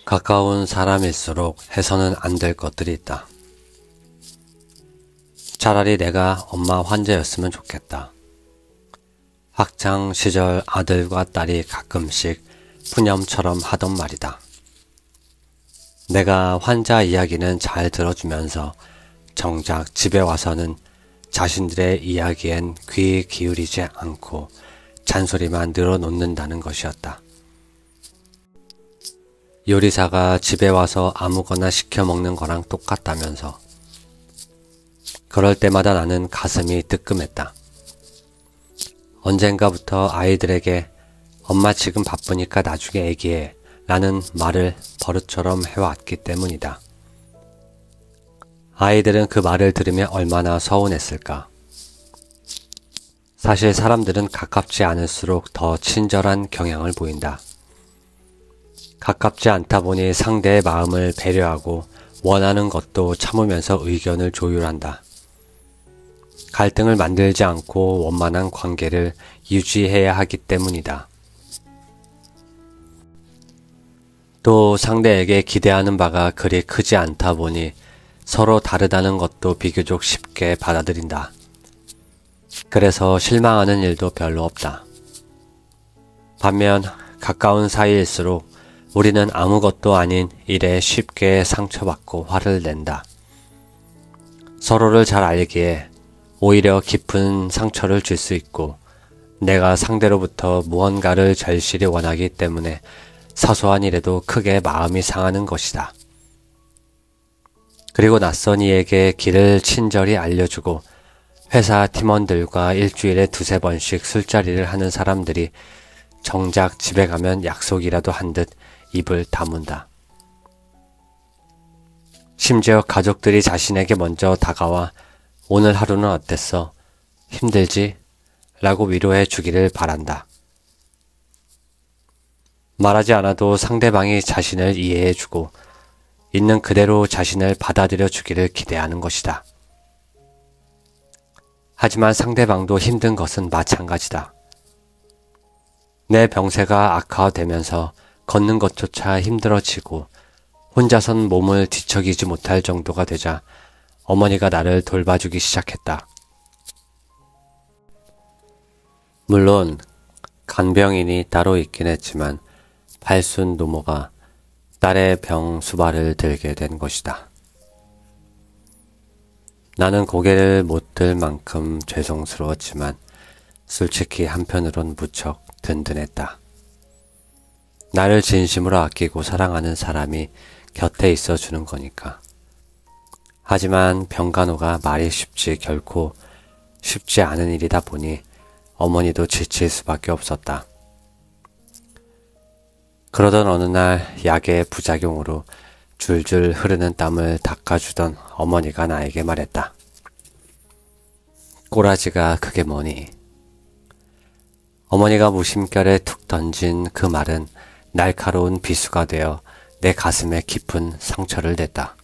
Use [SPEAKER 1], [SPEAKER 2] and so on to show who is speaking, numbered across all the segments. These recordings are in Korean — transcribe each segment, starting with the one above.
[SPEAKER 1] 가까운 사람일수록 해서는 안 될 것들이 있다. 차라리 내가 엄마 환자였으면 좋겠다. 학창 시절 아들과 딸이 가끔씩 푸념처럼 하던 말이다. 내가 환자 이야기는 잘 들어주면서 정작 집에 와서는 자신들의 이야기엔 귀 기울이지 않고 잔소리만 늘어놓는다는 것이었다. 요리사가 집에 와서 아무거나 시켜 먹는 거랑 똑같다면서. 그럴 때마다 나는 가슴이 뜨끔했다. 언젠가부터 아이들에게 엄마 지금 바쁘니까 나중에 얘기해 라는 말을 버릇처럼 해왔기 때문이다. 아이들은 그 말을 들으며 얼마나 서운했을까. 사실 사람들은 가깝지 않을수록 더 친절한 경향을 보인다. 가깝지 않다 보니 상대의 마음을 배려하고 원하는 것도 참으면서 의견을 조율한다. 갈등을 만들지 않고 원만한 관계를 유지해야 하기 때문이다. 또 상대에게 기대하는 바가 그리 크지 않다 보니 서로 다르다는 것도 비교적 쉽게 받아들인다. 그래서 실망하는 일도 별로 없다. 반면 가까운 사이일수록 우리는 아무것도 아닌 일에 쉽게 상처받고 화를 낸다. 서로를 잘 알기에 오히려 깊은 상처를 줄 수 있고 내가 상대로부터 무언가를 절실히 원하기 때문에 사소한 일에도 크게 마음이 상하는 것이다. 그리고 낯선 이에게 길을 친절히 알려주고 회사 팀원들과 일주일에 두세 번씩 술자리를 하는 사람들이 정작 집에 가면 약속이라도 한 듯 입을 다문다. 심지어 가족들이 자신에게 먼저 다가와 오늘 하루는 어땠어? 힘들지? 라고 위로해 주기를 바란다. 말하지 않아도 상대방이 자신을 이해해 주고 있는 그대로 자신을 받아들여 주기를 기대하는 것이다. 하지만 상대방도 힘든 것은 마찬가지다. 내 병세가 악화되면서 걷는 것조차 힘들어지고 혼자선 몸을 뒤척이지 못할 정도가 되자 어머니가 나를 돌봐주기 시작했다. 물론 간병인이 따로 있긴 했지만 팔순 노모가 딸의 병 수발을 들게 된 것이다. 나는 고개를 못 들 만큼 죄송스러웠지만 솔직히 한편으론 무척 든든했다. 나를 진심으로 아끼고 사랑하는 사람이 곁에 있어주는 거니까. 하지만 병간호가 말이 결코 쉽지 않은 일이다 보니 어머니도 지칠 수밖에 없었다. 그러던 어느 날 약의 부작용으로 줄줄 흐르는 땀을 닦아주던 어머니가 나에게 말했다. 꼬라지가 그게 뭐니? 어머니가 무심결에 툭 던진 그 말은 날카로운 비수가 되어 내 가슴에 깊은 상처를 냈다.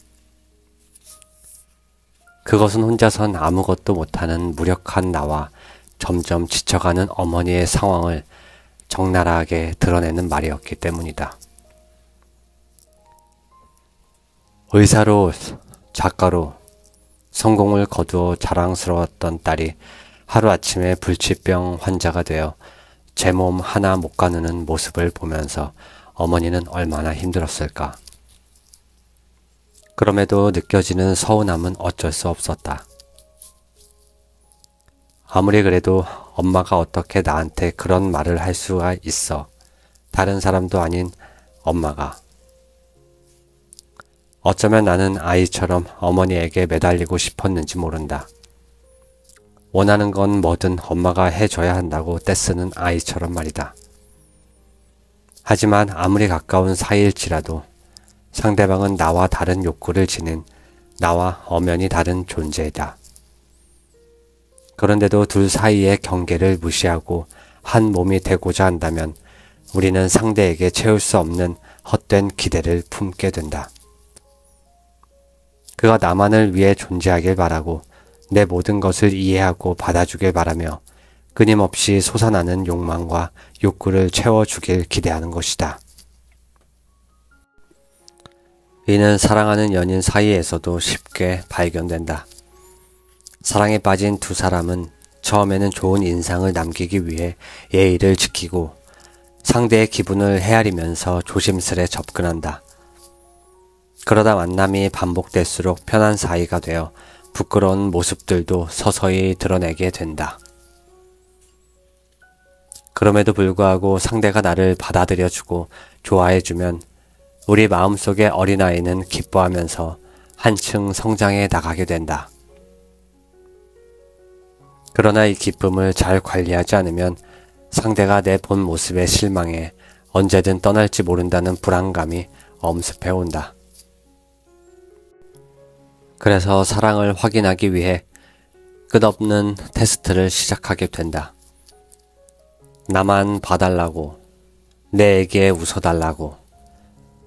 [SPEAKER 1] 그것은 혼자선 아무것도 못하는 무력한 나와 점점 지쳐가는 어머니의 상황을 적나라하게 드러내는 말이었기 때문이다. 의사로, 작가로 성공을 거두어 자랑스러웠던 딸이 하루아침에 불치병 환자가 되어 제 몸 하나 못 가누는 모습을 보면서 어머니는 얼마나 힘들었을까. 그럼에도 느껴지는 서운함은 어쩔 수 없었다. 아무리 그래도 엄마가 어떻게 나한테 그런 말을 할 수가 있어. 다른 사람도 아닌 엄마가. 어쩌면 나는 아이처럼 어머니에게 매달리고 싶었는지 모른다. 원하는 건 뭐든 엄마가 해줘야 한다고 떼쓰는 아이처럼 말이다. 하지만 아무리 가까운 사이일지라도 상대방은 나와 다른 욕구를 지닌 나와 엄연히 다른 존재이다. 그런데도 둘 사이의 경계를 무시하고 한 몸이 되고자 한다면 우리는 상대에게 채울 수 없는 헛된 기대를 품게 된다. 그가 나만을 위해 존재하길 바라고 내 모든 것을 이해하고 받아주길 바라며 끊임없이 솟아나는 욕망과 욕구를 채워주길 기대하는 것이다. 이는 사랑하는 연인 사이에서도 쉽게 발견된다. 사랑에 빠진 두 사람은 처음에는 좋은 인상을 남기기 위해 예의를 지키고 상대의 기분을 헤아리면서 조심스레 접근한다. 그러다 만남이 반복될수록 편한 사이가 되어 부끄러운 모습들도 서서히 드러내게 된다. 그럼에도 불구하고 상대가 나를 받아들여주고 좋아해주면 우리 마음속의 어린아이는 기뻐하면서 한층 성장해 나가게 된다. 그러나 이 기쁨을 잘 관리하지 않으면 상대가 내 본 모습에 실망해 언제든 떠날지 모른다는 불안감이 엄습해 온다. 그래서 사랑을 확인하기 위해 끝없는 테스트를 시작하게 된다. 나만 봐달라고, 내에게 웃어달라고,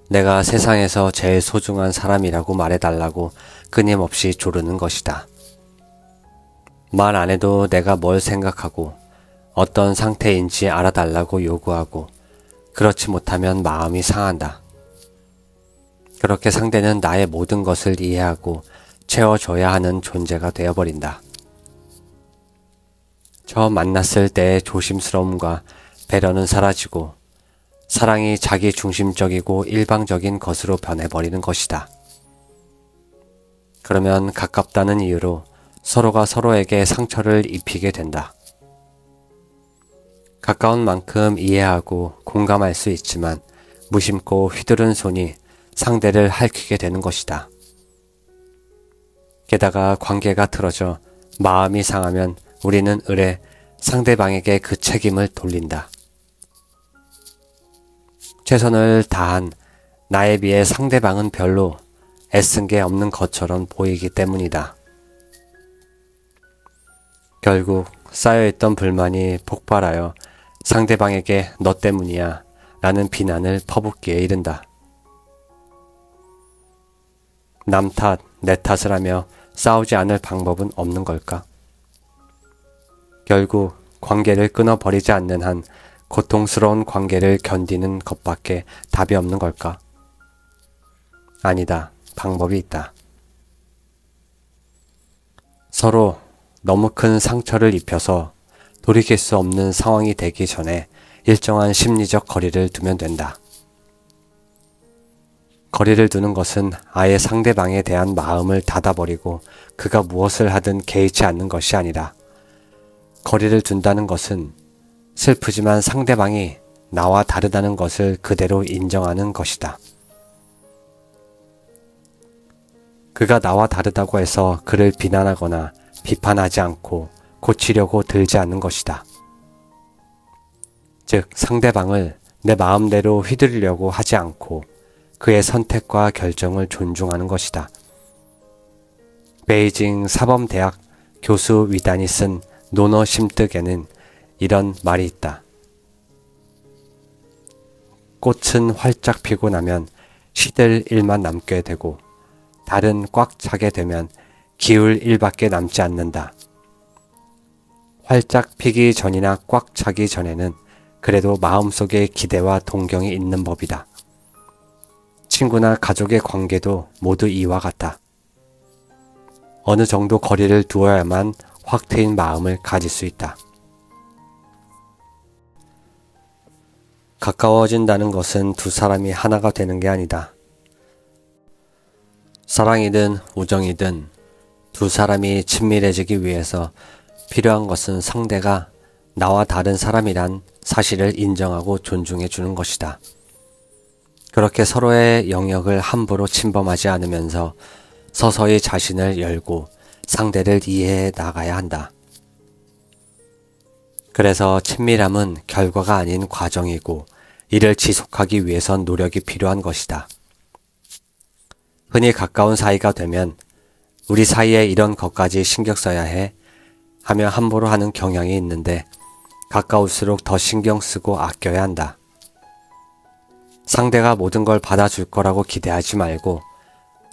[SPEAKER 1] 내가 세상에서 제일 소중한 사람이라고 말해달라고 끊임없이 조르는 것이다. 말 안 해도 내가 뭘 생각하고 어떤 상태인지 알아달라고 요구하고 그렇지 못하면 마음이 상한다. 그렇게 상대는 나의 모든 것을 이해하고 채워줘야 하는 존재가 되어버린다. 처음 만났을 때의 조심스러움과 배려는 사라지고 사랑이 자기 중심적이고 일방적인 것으로 변해버리는 것이다. 그러면 가깝다는 이유로 서로가 서로에게 상처를 입히게 된다. 가까운 만큼 이해하고 공감할 수 있지만 무심코 휘두른 손이 상대를 핥히게 되는 것이다. 게다가 관계가 틀어져 마음이 상하면 우리는 의례 상대방에게 그 책임을 돌린다. 최선을 다한 나에 비해 상대방은 별로 애쓴 게 없는 것처럼 보이기 때문이다. 결국 쌓여있던 불만이 폭발하여 상대방에게 너 때문이야 라는 비난을 퍼붓기에 이른다. 남 탓, 내 탓을 하며 싸우지 않을 방법은 없는 걸까? 결국 관계를 끊어버리지 않는 한 고통스러운 관계를 견디는 것밖에 답이 없는 걸까? 아니다. 방법이 있다. 서로 너무 큰 상처를 입혀서 돌이킬 수 없는 상황이 되기 전에 일정한 심리적 거리를 두면 된다. 거리를 두는 것은 아예 상대방에 대한 마음을 닫아버리고 그가 무엇을 하든 개의치 않는 것이 아니라 거리를 둔다는 것은 슬프지만 상대방이 나와 다르다는 것을 그대로 인정하는 것이다. 그가 나와 다르다고 해서 그를 비난하거나 비판하지 않고 고치려고 들지 않는 것이다. 즉 상대방을 내 마음대로 휘두르려고 하지 않고 그의 선택과 결정을 존중하는 것이다. 베이징 사범대학 교수 위단이 쓴 논어 심득에는 이런 말이 있다. 꽃은 활짝 피고 나면 시들 일만 남게 되고 달은 꽉 차게 되면 기울 일밖에 남지 않는다. 활짝 피기 전이나 꽉 차기 전에는 그래도 마음속에 기대와 동경이 있는 법이다. 친구나 가족의 관계도 모두 이와 같다. 어느 정도 거리를 두어야만 확 트인 마음을 가질 수 있다. 가까워진다는 것은 두 사람이 하나가 되는 게 아니다. 사랑이든 우정이든 두 사람이 친밀해지기 위해서 필요한 것은 상대가 나와 다른 사람이란 사실을 인정하고 존중해 주는 것이다. 그렇게 서로의 영역을 함부로 침범하지 않으면서 서서히 자신을 열고 상대를 이해해 나가야 한다. 그래서 친밀함은 결과가 아닌 과정이고 이를 지속하기 위해선 노력이 필요한 것이다. 흔히 가까운 사이가 되면 우리 사이에 이런 것까지 신경 써야 해 하며 함부로 하는 경향이 있는데 가까울수록 더 신경 쓰고 아껴야 한다. 상대가 모든 걸 받아줄 거라고 기대하지 말고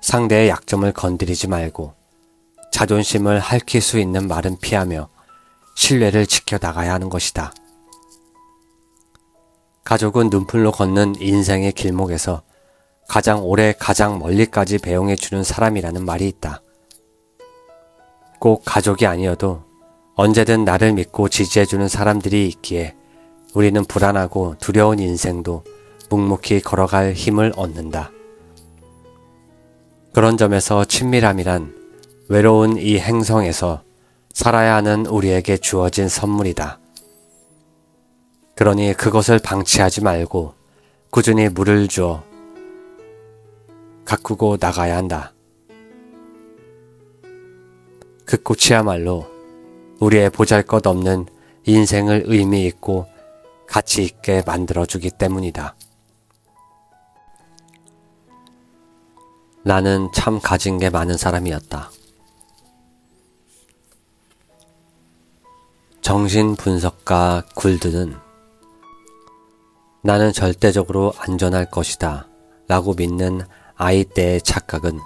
[SPEAKER 1] 상대의 약점을 건드리지 말고 자존심을 핥힐 수 있는 말은 피하며 신뢰를 지켜나가야 하는 것이다. 가족은 눈풀로 걷는 인생의 길목에서 가장 오래 가장 멀리까지 배웅해주는 사람이라는 말이 있다. 꼭 가족이 아니어도 언제든 나를 믿고 지지해주는 사람들이 있기에 우리는 불안하고 두려운 인생도 묵묵히 걸어갈 힘을 얻는다. 그런 점에서 친밀함이란 외로운 이 행성에서 살아야 하는 우리에게 주어진 선물이다. 그러니 그것을 방치하지 말고 꾸준히 물을 주어 가꾸고 나가야 한다. 그 꽃이야말로 우리의 보잘것없는 인생을 의미 있고 가치 있게 만들어주기 때문이다. 나는 참 가진 게 많은 사람이었다. 정신분석가 굴드는 나는 절대적으로 안전할 것이다 라고 믿는 아이 때의 착각은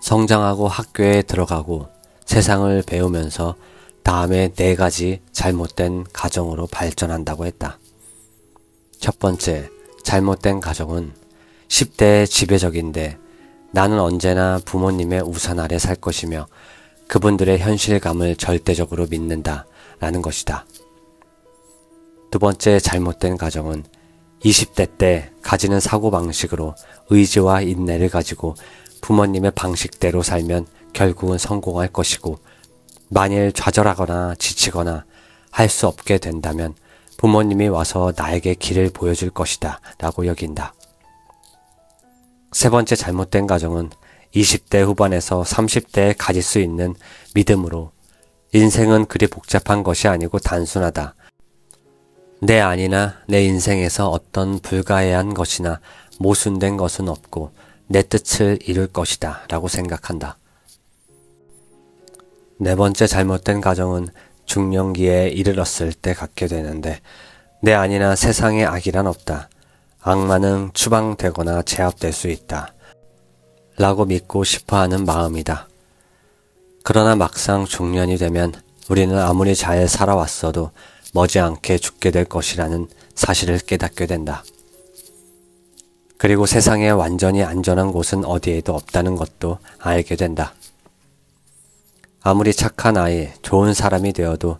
[SPEAKER 1] 성장하고 학교에 들어가고 세상을 배우면서 다음에 4가지 잘못된 가정으로 발전한다고 했다. 첫 번째, 잘못된 가정은 10대의 지배적인데 나는 언제나 부모님의 우산 아래 살 것이며 그분들의 현실감을 절대적으로 믿는다 라는 것이다. 두 번째 잘못된 가정은 20대 때 가지는 사고방식으로 의지와 인내를 가지고 부모님의 방식대로 살면 결국은 성공할 것이고 만일 좌절하거나 지치거나 할 수 없게 된다면 부모님이 와서 나에게 길을 보여줄 것이다 라고 여긴다. 세 번째 잘못된 가정은 20대 후반에서 30대에 가질 수 있는 믿음으로 인생은 그리 복잡한 것이 아니고 단순하다. 내 안이나 내 인생에서 어떤 불가해한 것이나 모순된 것은 없고 내 뜻을 이룰 것이다 라고 생각한다. 네 번째 잘못된 가정은 중년기에 이르렀을 때 갖게 되는데 내 안이나 세상에 악이란 없다. 악마는 추방되거나 제압될 수 있다. 라고 믿고 싶어하는 마음이다. 그러나 막상 중년이 되면 우리는 아무리 잘 살아왔어도 머지않게 죽게 될 것이라는 사실을 깨닫게 된다. 그리고 세상에 완전히 안전한 곳은 어디에도 없다는 것도 알게 된다. 아무리 착한 아이, 좋은 사람이 되어도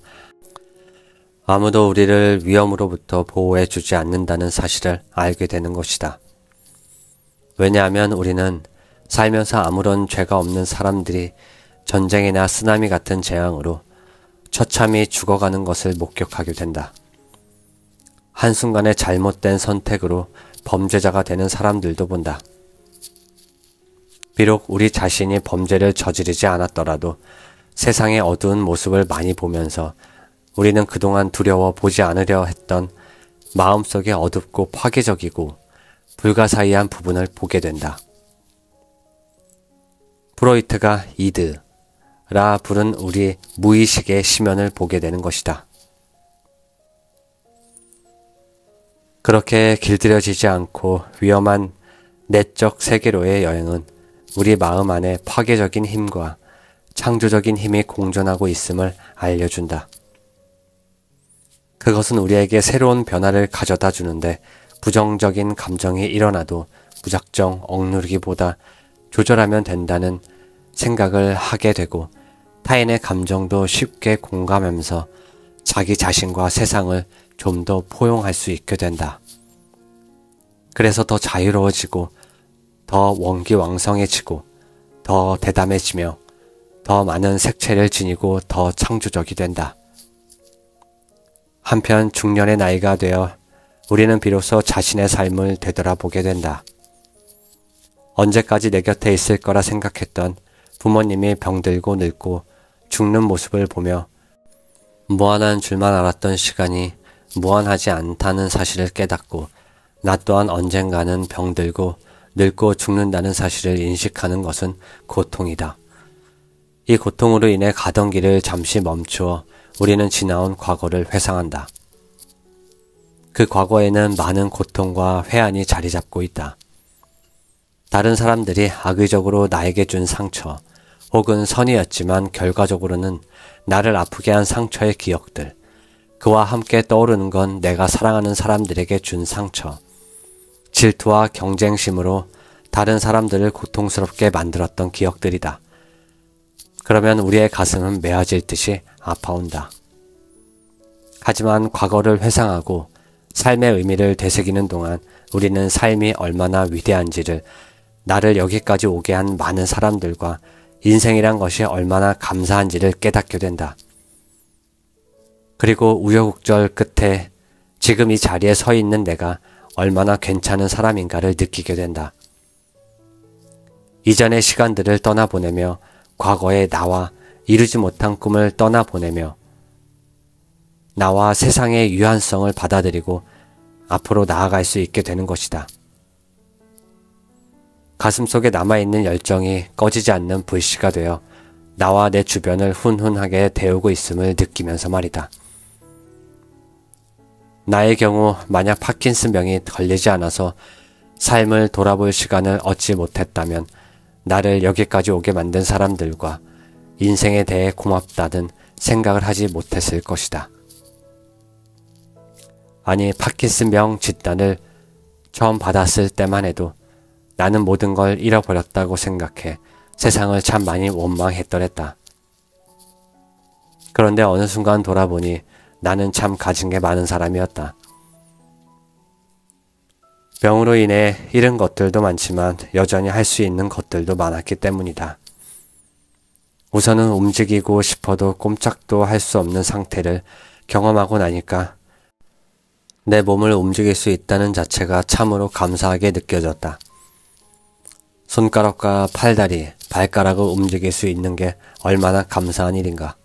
[SPEAKER 1] 아무도 우리를 위험으로부터 보호해 주지 않는다는 사실을 알게 되는 것이다. 왜냐하면 우리는 살면서 아무런 죄가 없는 사람들이 전쟁이나 쓰나미 같은 재앙으로 처참히 죽어가는 것을 목격하게 된다. 한순간의 잘못된 선택으로 범죄자가 되는 사람들도 본다. 비록 우리 자신이 범죄를 저지르지 않았더라도 세상의 어두운 모습을 많이 보면서 우리는 그동안 두려워 보지 않으려 했던 마음속의 어둡고 파괴적이고 불가사의한 부분을 보게 된다. 프로이트가 이드라 부른 우리 무의식의 심연을 보게 되는 것이다. 그렇게 길들여지지 않고 위험한 내적 세계로의 여행은 우리 마음 안에 파괴적인 힘과 창조적인 힘이 공존하고 있음을 알려준다. 그것은 우리에게 새로운 변화를 가져다 주는데 부정적인 감정이 일어나도 무작정 억누르기보다 조절하면 된다는 생각을 하게 되고 타인의 감정도 쉽게 공감하면서 자기 자신과 세상을 좀 더 포용할 수 있게 된다. 그래서 더 자유로워지고 더 원기왕성해지고 더 대담해지며 더 많은 색채를 지니고 더 창조적이 된다. 한편 중년의 나이가 되어 우리는 비로소 자신의 삶을 되돌아보게 된다. 언제까지 내 곁에 있을 거라 생각했던 부모님이 병들고 늙고 죽는 모습을 보며 무한한 줄만 알았던 시간이 무한하지 않다는 사실을 깨닫고 나 또한 언젠가는 병들고 늙고 죽는다는 사실을 인식하는 것은 고통이다. 이 고통으로 인해 가던 길을 잠시 멈추어 우리는 지나온 과거를 회상한다. 그 과거에는 많은 고통과 회한이 자리 잡고 있다. 다른 사람들이 악의적으로 나에게 준 상처, 혹은 선의였지만 결과적으로는 나를 아프게 한 상처의 기억들, 그와 함께 떠오르는 건 내가 사랑하는 사람들에게 준 상처, 질투와 경쟁심으로 다른 사람들을 고통스럽게 만들었던 기억들이다. 그러면 우리의 가슴은 메어질 듯이 아파온다. 하지만 과거를 회상하고 삶의 의미를 되새기는 동안 우리는 삶이 얼마나 위대한지를, 나를 여기까지 오게 한 많은 사람들과 인생이란 것이 얼마나 감사한지를 깨닫게 된다. 그리고 우여곡절 끝에 지금 이 자리에 서 있는 내가 얼마나 괜찮은 사람인가를 느끼게 된다. 이전의 시간들을 떠나보내며 과거의 나와 이루지 못한 꿈을 떠나보내며 나와 세상의 유한성을 받아들이고 앞으로 나아갈 수 있게 되는 것이다. 가슴속에 남아있는 열정이 꺼지지 않는 불씨가 되어 나와 내 주변을 훈훈하게 데우고 있음을 느끼면서 말이다. 나의 경우 만약 파킨슨병이 걸리지 않아서 삶을 돌아볼 시간을 얻지 못했다면 나를 여기까지 오게 만든 사람들과 인생에 대해 고맙다는 생각을 하지 못했을 것이다. 아니, 파킨슨병 진단을 처음 받았을 때만 해도 나는 모든 걸 잃어버렸다고 생각해 세상을 참 많이 원망했더랬다. 그런데 어느 순간 돌아보니 나는 참 가진 게 많은 사람이었다. 병으로 인해 잃은 것들도 많지만 여전히 할 수 있는 것들도 많았기 때문이다. 우선은 움직이고 싶어도 꼼짝도 할 수 없는 상태를 경험하고 나니까 내 몸을 움직일 수 있다는 자체가 참으로 감사하게 느껴졌다. 손가락과 팔다리, 발가락을 움직일 수 있는 게 얼마나 감사한 일인가.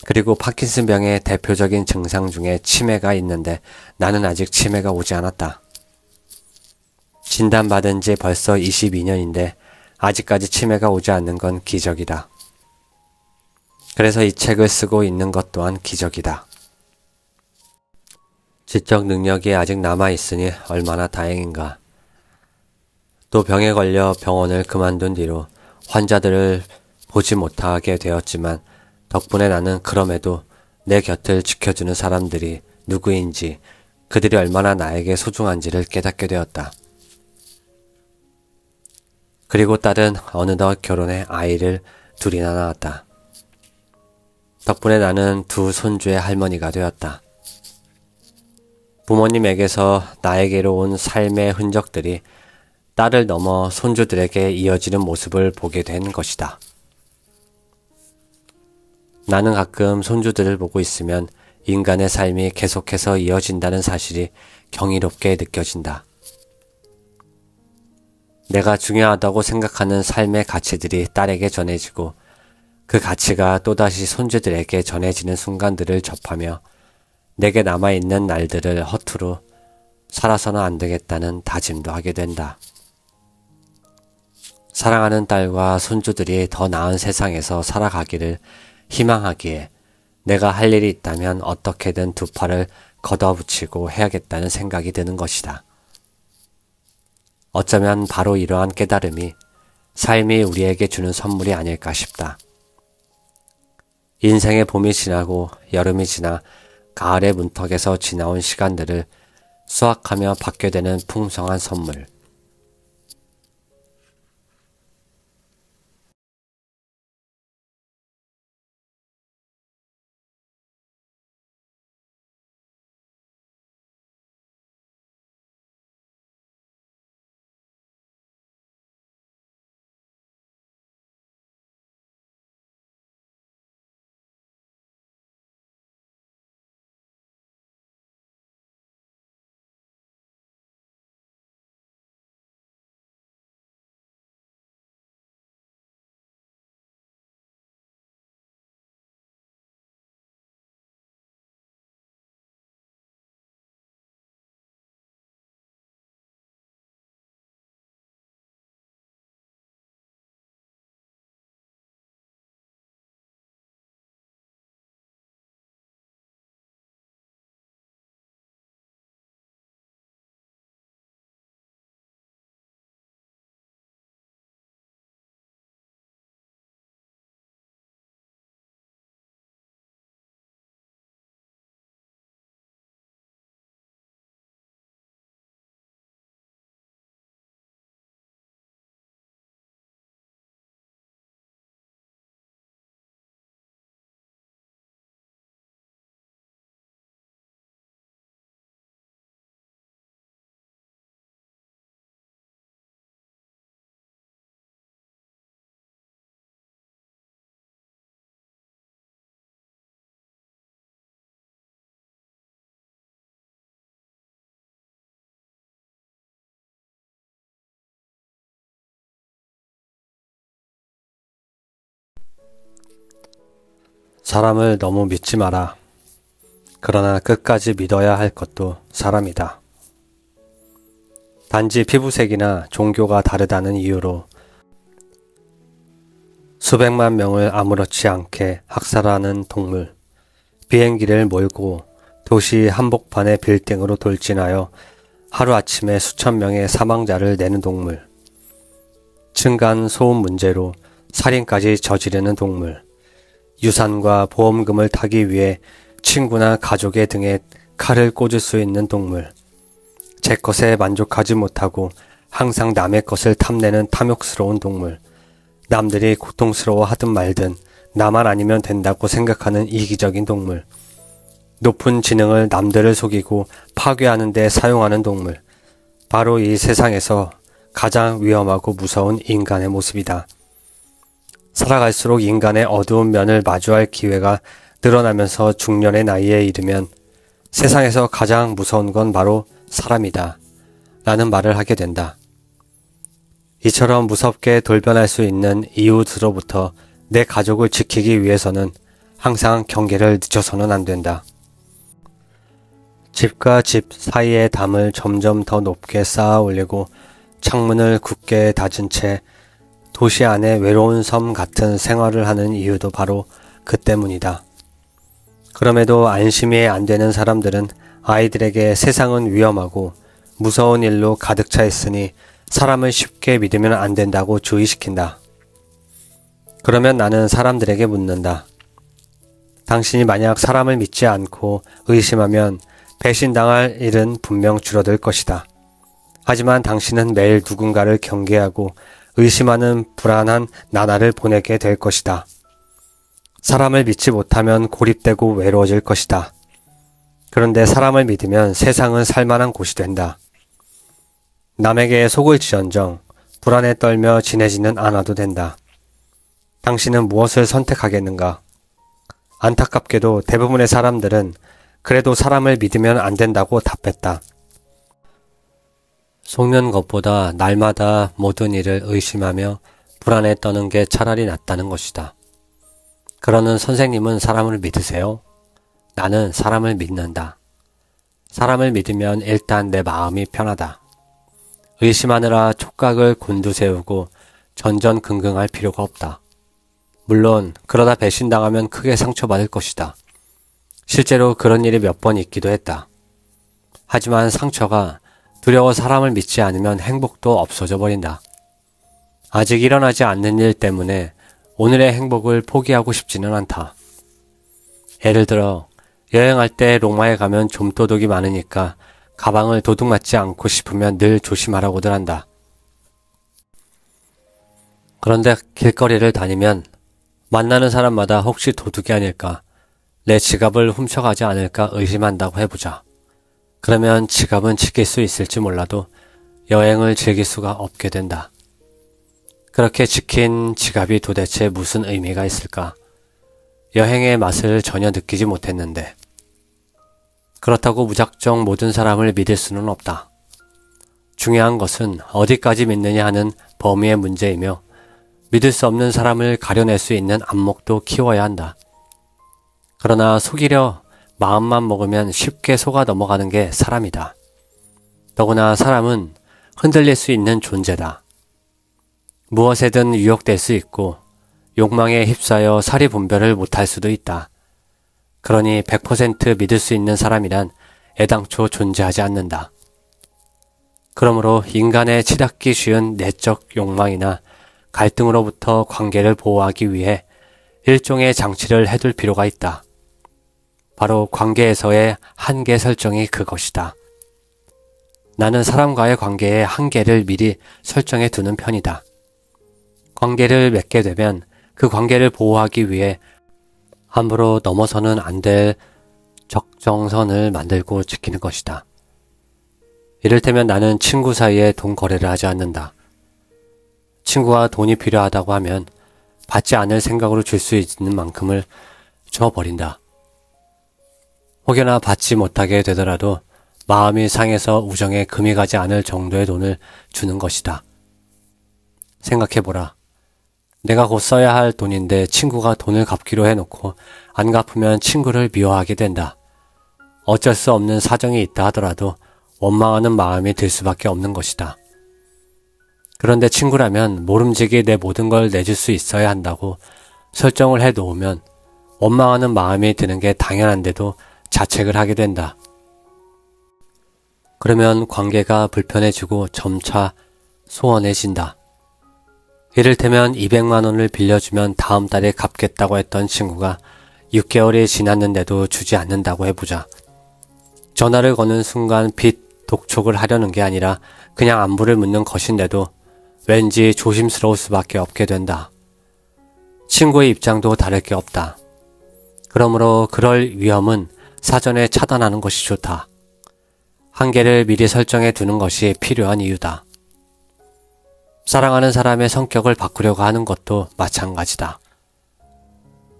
[SPEAKER 1] 그리고 파킨슨병의 대표적인 증상 중에 치매가 있는데 나는 아직 치매가 오지 않았다. 진단받은 지 벌써 22년인데 아직까지 치매가 오지 않는 건 기적이다. 그래서 이 책을 쓰고 있는 것 또한 기적이다. 지적 능력이 아직 남아있으니 얼마나 다행인가. 또 병에 걸려 병원을 그만둔 뒤로 환자들을 보지 못하게 되었지만 덕분에 나는 그럼에도 내 곁을 지켜주는 사람들이 누구인지, 그들이 얼마나 나에게 소중한지를 깨닫게 되었다. 그리고 딸은 어느덧 결혼해 아이를 둘이나 낳았다. 덕분에 나는 두 손주의 할머니가 되었다. 부모님에게서 나에게로 온 삶의 흔적들이 딸을 넘어 손주들에게 이어지는 모습을 보게 된 것이다. 나는 가끔 손주들을 보고 있으면 인간의 삶이 계속해서 이어진다는 사실이 경이롭게 느껴진다. 내가 중요하다고 생각하는 삶의 가치들이 딸에게 전해지고 그 가치가 또다시 손주들에게 전해지는 순간들을 접하며 내게 남아있는 날들을 허투루 살아서는 안 되겠다는 다짐도 하게 된다. 사랑하는 딸과 손주들이 더 나은 세상에서 살아가기를 희망하기에 내가 할 일이 있다면 어떻게든 두 팔을 걷어붙이고 해야겠다는 생각이 드는 것이다. 어쩌면 바로 이러한 깨달음이 삶이 우리에게 주는 선물이 아닐까 싶다. 인생의 봄이 지나고 여름이 지나 가을의 문턱에서 지나온 시간들을 수확하며 받게 되는 풍성한 선물. 사람을 너무 믿지 마라. 그러나 끝까지 믿어야 할 것도 사람이다. 단지 피부색이나 종교가 다르다는 이유로 수백만 명을 아무렇지 않게 학살하는 동물, 비행기를 몰고 도시 한복판의 빌딩으로 돌진하여 하루아침에 수천 명의 사망자를 내는 동물, 층간 소음 문제로 살인까지 저지르는 동물, 유산과 보험금을 타기 위해 친구나 가족의 등에 칼을 꽂을 수 있는 동물, 제 것에 만족하지 못하고 항상 남의 것을 탐내는 탐욕스러운 동물, 남들이 고통스러워 하든 말든 나만 아니면 된다고 생각하는 이기적인 동물, 높은 지능을 남들을 속이고 파괴하는 데 사용하는 동물, 바로 이 세상에서 가장 위험하고 무서운 인간의 모습이다. 살아갈수록 인간의 어두운 면을 마주할 기회가 늘어나면서 중년의 나이에 이르면 세상에서 가장 무서운 건 바로 사람이다. 라는 말을 하게 된다. 이처럼 무섭게 돌변할 수 있는 이웃으로부터 내 가족을 지키기 위해서는 항상 경계를 늦춰서는 안 된다. 집과 집 사이의 담을 점점 더 높게 쌓아 올리고 창문을 굳게 닫은 채 도시 안의 외로운 섬 같은 생활을 하는 이유도 바로 그 때문이다. 그럼에도 안심이 안 되는 사람들은 아이들에게 세상은 위험하고 무서운 일로 가득 차 있으니 사람을 쉽게 믿으면 안 된다고 주의시킨다. 그러면 나는 사람들에게 묻는다. 당신이 만약 사람을 믿지 않고 의심하면 배신당할 일은 분명 줄어들 것이다. 하지만 당신은 매일 누군가를 경계하고 의심하는 불안한 나날을 보내게 될 것이다. 사람을 믿지 못하면 고립되고 외로워질 것이다. 그런데 사람을 믿으면 세상은 살만한 곳이 된다. 남에게 속을지언정 불안에 떨며 지내지는 않아도 된다. 당신은 무엇을 선택하겠는가? 안타깝게도 대부분의 사람들은 그래도 사람을 믿으면 안 된다고 답했다. 속는 것보다 날마다 모든 일을 의심하며 불안에 떠는 게 차라리 낫다는 것이다. 그러는 선생님은 사람을 믿으세요? 나는 사람을 믿는다. 사람을 믿으면 일단 내 마음이 편하다. 의심하느라 촉각을 곤두세우고 전전긍긍할 필요가 없다. 물론 그러다 배신당하면 크게 상처받을 것이다. 실제로 그런 일이 몇 번 있기도 했다. 하지만 상처가 두려워 사람을 믿지 않으면 행복도 없어져 버린다. 아직 일어나지 않는 일 때문에 오늘의 행복을 포기하고 싶지는 않다. 예를 들어 여행할 때 로마에 가면 좀도둑이 많으니까 가방을 도둑 맞지 않고 싶으면 늘 조심하라고들 한다. 그런데 길거리를 다니면 만나는 사람마다 혹시 도둑이 아닐까, 내 지갑을 훔쳐가지 않을까 의심한다고 해보자. 그러면 지갑은 지킬 수 있을지 몰라도 여행을 즐길 수가 없게 된다. 그렇게 지킨 지갑이 도대체 무슨 의미가 있을까? 여행의 맛을 전혀 느끼지 못했는데. 그렇다고 무작정 모든 사람을 믿을 수는 없다. 중요한 것은 어디까지 믿느냐 하는 범위의 문제이며 믿을 수 없는 사람을 가려낼 수 있는 안목도 키워야 한다. 그러나 속이려 마음만 먹으면 쉽게 속아 넘어가는 게 사람이다. 더구나 사람은 흔들릴 수 있는 존재다. 무엇에든 유혹될 수 있고 욕망에 휩싸여 사리분별을 못할 수도 있다. 그러니 100% 믿을 수 있는 사람이란 애당초 존재하지 않는다. 그러므로 인간의 치닫기 쉬운 내적 욕망이나 갈등으로부터 관계를 보호하기 위해 일종의 장치를 해둘 필요가 있다. 바로 관계에서의 한계 설정이 그것이다. 나는 사람과의 관계에 한계를 미리 설정해 두는 편이다. 관계를 맺게 되면 그 관계를 보호하기 위해 함부로 넘어서는 안 될 적정선을 만들고 지키는 것이다. 이를테면 나는 친구 사이에 돈 거래를 하지 않는다. 친구가 돈이 필요하다고 하면 받지 않을 생각으로 줄 수 있는 만큼을 줘버린다. 혹여나 받지 못하게 되더라도 마음이 상해서 우정에 금이 가지 않을 정도의 돈을 주는 것이다. 생각해보라. 내가 곧 써야 할 돈인데 친구가 돈을 갚기로 해놓고 안 갚으면 친구를 미워하게 된다. 어쩔 수 없는 사정이 있다 하더라도 원망하는 마음이 들 수밖에 없는 것이다. 그런데 친구라면 모름지기 내 모든 걸 내줄 수 있어야 한다고 설정을 해놓으면 원망하는 마음이 드는 게 당연한데도 자책을 하게 된다. 그러면 관계가 불편해지고 점차 소원해진다. 이를테면 200만 원을 빌려주면 다음 달에 갚겠다고 했던 친구가 6개월이 지났는데도 주지 않는다고 해보자. 전화를 거는 순간 빚 독촉을 하려는 게 아니라 그냥 안부를 묻는 것인데도 왠지 조심스러울 수밖에 없게 된다. 친구의 입장도 다를 게 없다. 그러므로 그럴 위험은 사전에 차단하는 것이 좋다. 한계를 미리 설정해 두는 것이 필요한 이유다. 사랑하는 사람의 성격을 바꾸려고 하는 것도 마찬가지다.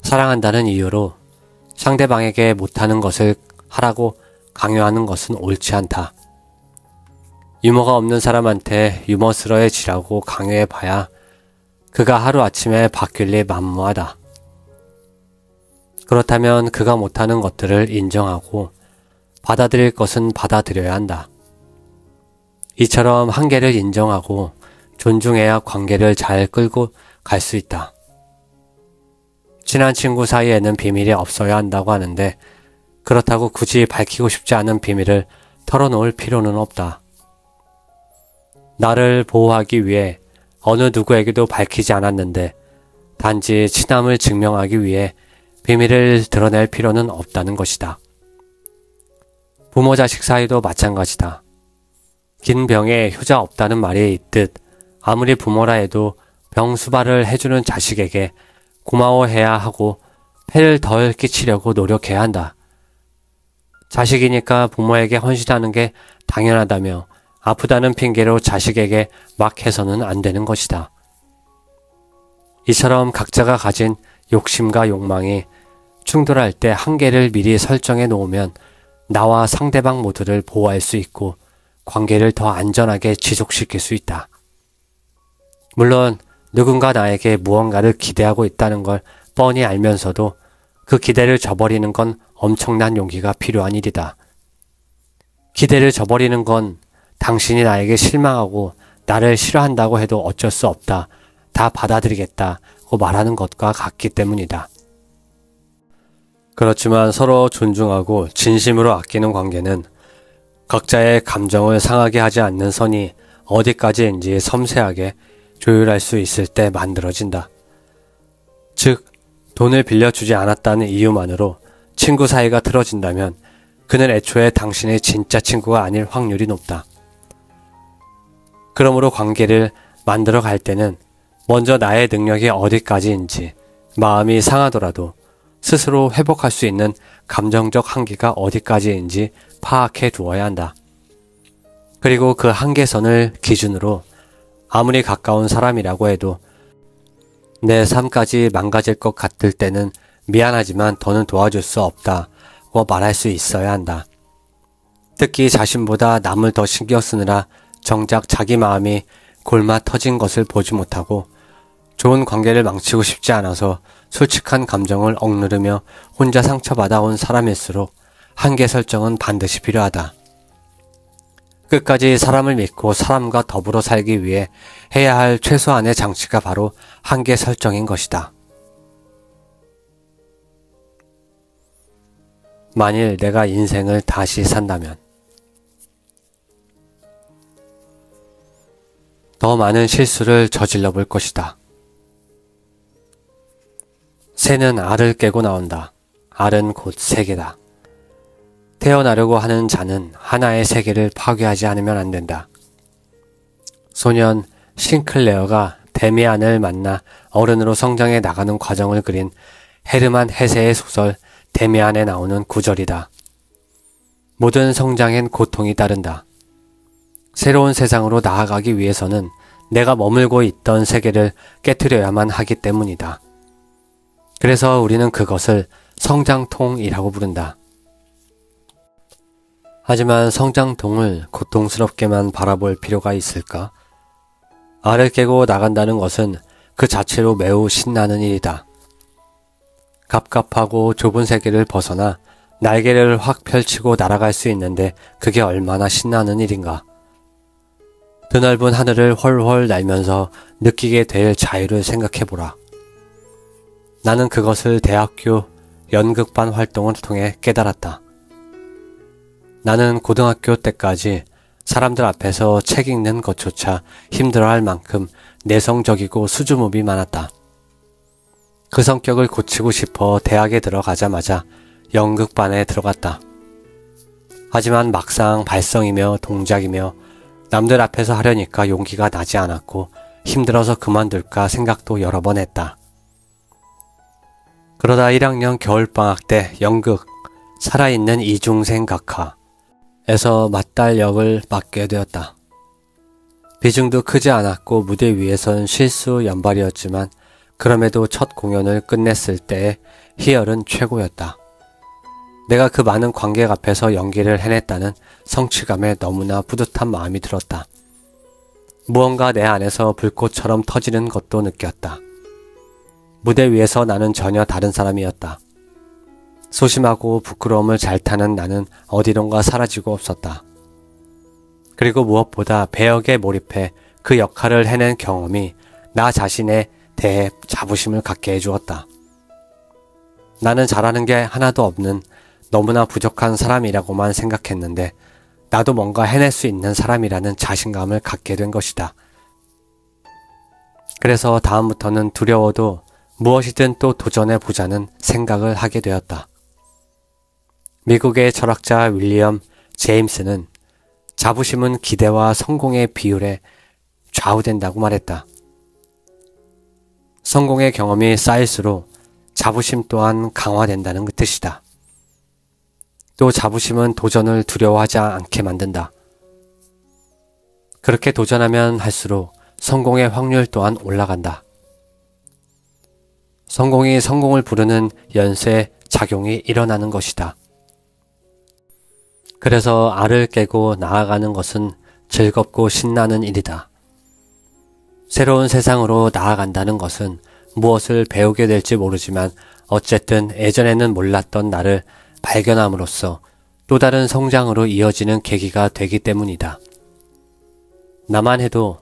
[SPEAKER 1] 사랑한다는 이유로 상대방에게 못하는 것을 하라고 강요하는 것은 옳지 않다. 유머가 없는 사람한테 유머스러워지라고 강요해봐야 그가 하루아침에 바뀔 리 만무하다. 그렇다면 그가 못하는 것들을 인정하고 받아들일 것은 받아들여야 한다. 이처럼 한계를 인정하고 존중해야 관계를 잘 끌고 갈 수 있다. 친한 친구 사이에는 비밀이 없어야 한다고 하는데 그렇다고 굳이 밝히고 싶지 않은 비밀을 털어놓을 필요는 없다. 나를 보호하기 위해 어느 누구에게도 밝히지 않았는데 단지 친함을 증명하기 위해 비밀을 드러낼 필요는 없다는 것이다. 부모 자식 사이도 마찬가지다. 긴 병에 효자 없다는 말이 있듯 아무리 부모라 해도 병 수발을 해주는 자식에게 고마워해야 하고 폐를 덜 끼치려고 노력해야 한다. 자식이니까 부모에게 헌신하는 게 당연하다며 아프다는 핑계로 자식에게 막 해서는 안 되는 것이다. 이처럼 각자가 가진 욕심과 욕망이 충돌할 때 한계를 미리 설정해 놓으면 나와 상대방 모두를 보호할 수 있고 관계를 더 안전하게 지속시킬 수 있다. 물론 누군가 나에게 무언가를 기대하고 있다는 걸 뻔히 알면서도 그 기대를 저버리는 건 엄청난 용기가 필요한 일이다. 기대를 저버리는 건 당신이 나에게 실망하고 나를 싫어한다고 해도 어쩔 수 없다. 다 받아들이겠다고 말하는 것과 같기 때문이다. 그렇지만 서로 존중하고 진심으로 아끼는 관계는 각자의 감정을 상하게 하지 않는 선이 어디까지인지 섬세하게 조율할 수 있을 때 만들어진다. 즉, 돈을 빌려주지 않았다는 이유만으로 친구 사이가 틀어진다면 그는 애초에 당신의 진짜 친구가 아닐 확률이 높다. 그러므로 관계를 만들어 갈 때는 먼저 나의 능력이 어디까지인지 마음이 상하더라도 스스로 회복할 수 있는 감정적 한계가 어디까지인지 파악해 두어야 한다. 그리고 그 한계선을 기준으로 아무리 가까운 사람이라고 해도 내 삶까지 망가질 것 같을 때는 미안하지만 더는 도와줄 수 없다고 말할 수 있어야 한다. 특히 자신보다 남을 더 신경 쓰느라 정작 자기 마음이 골마 터진 것을 보지 못하고 좋은 관계를 망치고 싶지 않아서 솔직한 감정을 억누르며 혼자 상처받아온 사람일수록 한계 설정은 반드시 필요하다. 끝까지 사람을 믿고 사람과 더불어 살기 위해 해야 할 최소한의 장치가 바로 한계 설정인 것이다. 만일 내가 인생을 다시 산다면 더 많은 실수를 저질러 볼 것이다. 새는 알을 깨고 나온다. 알은 곧 세계다. 태어나려고 하는 자는 하나의 세계를 파괴하지 않으면 안 된다. 소년 싱클레어가 데미안을 만나 어른으로 성장해 나가는 과정을 그린 헤르만 헤세의 소설 데미안에 나오는 구절이다. 모든 성장엔 고통이 따른다. 새로운 세상으로 나아가기 위해서는 내가 머물고 있던 세계를 깨트려야만 하기 때문이다. 그래서 우리는 그것을 성장통이라고 부른다. 하지만 성장통을 고통스럽게만 바라볼 필요가 있을까? 알을 깨고 나간다는 것은 그 자체로 매우 신나는 일이다. 갑갑하고 좁은 세계를 벗어나 날개를 확 펼치고 날아갈 수 있는데 그게 얼마나 신나는 일인가. 드넓은 하늘을 훨훨 날면서 느끼게 될 자유를 생각해보라. 나는 그것을 대학교 연극반 활동을 통해 깨달았다. 나는 고등학교 때까지 사람들 앞에서 책 읽는 것조차 힘들어할 만큼 내성적이고 수줍음이 많았다. 그 성격을 고치고 싶어 대학에 들어가자마자 연극반에 들어갔다. 하지만 막상 발성이며 동작이며 남들 앞에서 하려니까 용기가 나지 않았고 힘들어서 그만둘까 생각도 여러 번 했다. 그러다 1학년 겨울방학 때 연극 살아있는 이중생 각하에서 맏딸 역을 맡게 되었다. 비중도 크지 않았고 무대 위에선 실수 연발이었지만 그럼에도 첫 공연을 끝냈을 때의 희열은 최고였다. 내가 그 많은 관객 앞에서 연기를 해냈다는 성취감에 너무나 뿌듯한 마음이 들었다. 무언가 내 안에서 불꽃처럼 터지는 것도 느꼈다. 무대 위에서 나는 전혀 다른 사람이었다. 소심하고 부끄러움을 잘 타는 나는 어디론가 사라지고 없었다. 그리고 무엇보다 배역에 몰입해 그 역할을 해낸 경험이 나 자신에 대해 자부심을 갖게 해주었다. 나는 잘하는 게 하나도 없는 너무나 부족한 사람이라고만 생각했는데 나도 뭔가 해낼 수 있는 사람이라는 자신감을 갖게 된 것이다. 그래서 다음부터는 두려워도 무엇이든 또 도전해보자는 생각을 하게 되었다. 미국의 철학자 윌리엄 제임스는 자부심은 기대와 성공의 비율에 좌우된다고 말했다. 성공의 경험이 쌓일수록 자부심 또한 강화된다는 그 뜻이다. 또 자부심은 도전을 두려워하지 않게 만든다. 그렇게 도전하면 할수록 성공의 확률 또한 올라간다. 성공이 성공을 부르는 연쇄 작용이 일어나는 것이다. 그래서 알을 깨고 나아가는 것은 즐겁고 신나는 일이다. 새로운 세상으로 나아간다는 것은 무엇을 배우게 될지 모르지만 어쨌든 예전에는 몰랐던 나를 발견함으로써 또 다른 성장으로 이어지는 계기가 되기 때문이다. 나만 해도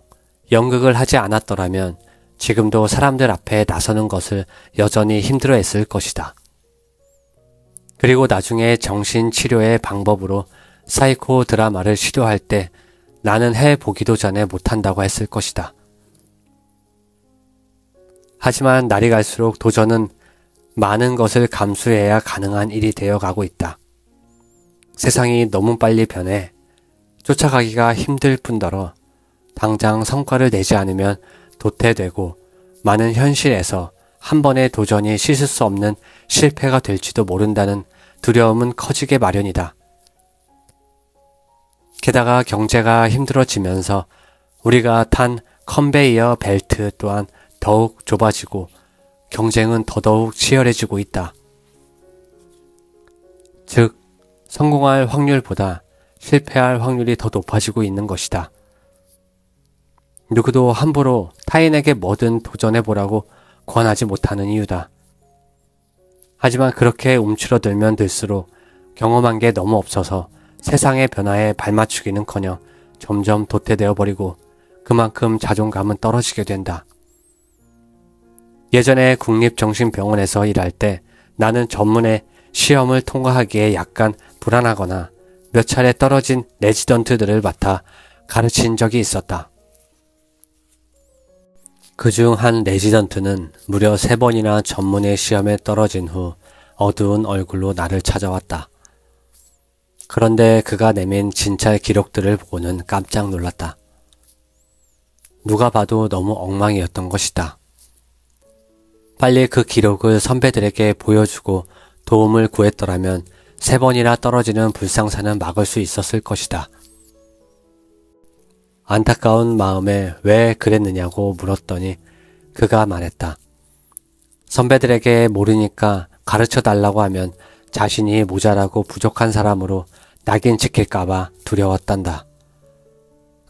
[SPEAKER 1] 연극을 하지 않았더라면 지금도 사람들 앞에 나서는 것을 여전히 힘들어했을 것이다. 그리고 나중에 정신치료의 방법으로 사이코 드라마를 시도할 때 나는 해보기도 전에 못한다고 했을 것이다. 하지만 날이 갈수록 도전은 많은 것을 감수해야 가능한 일이 되어가고 있다. 세상이 너무 빨리 변해 쫓아가기가 힘들 뿐더러 당장 성과를 내지 않으면 도태되고 많은 현실에서 한 번의 도전이 씻을 수 없는 실패가 될지도 모른다는 두려움은 커지게 마련이다. 게다가 경제가 힘들어지면서 우리가 탄 컨베이어 벨트 또한 더욱 좁아지고 경쟁은 더더욱 치열해지고 있다. 즉, 성공할 확률보다 실패할 확률이 더 높아지고 있는 것이다. 누구도 함부로 타인에게 뭐든 도전해보라고 권하지 못하는 이유다. 하지만 그렇게 움츠러들면 들수록 경험한 게 너무 없어서 세상의 변화에 발맞추기는커녕 점점 도태되어 버리고 그만큼 자존감은 떨어지게 된다. 예전에 국립정신병원에서 일할 때 나는 전문의 시험을 통과하기에 약간 불안하거나 몇 차례 떨어진 레지던트들을 맡아 가르친 적이 있었다. 그중 한 레지던트는 무려 3번이나 전문의 시험에 떨어진 후 어두운 얼굴로 나를 찾아왔다. 그런데 그가 내민 진찰 기록들을 보고는 깜짝 놀랐다. 누가 봐도 너무 엉망이었던 것이다. 빨리 그 기록을 선배들에게 보여주고 도움을 구했더라면 3번이나 떨어지는 불상사는 막을 수 있었을 것이다. 안타까운 마음에 왜 그랬느냐고 물었더니 그가 말했다. 선배들에게 모르니까 가르쳐 달라고 하면 자신이 모자라고 부족한 사람으로 낙인 찍힐까봐 두려웠단다.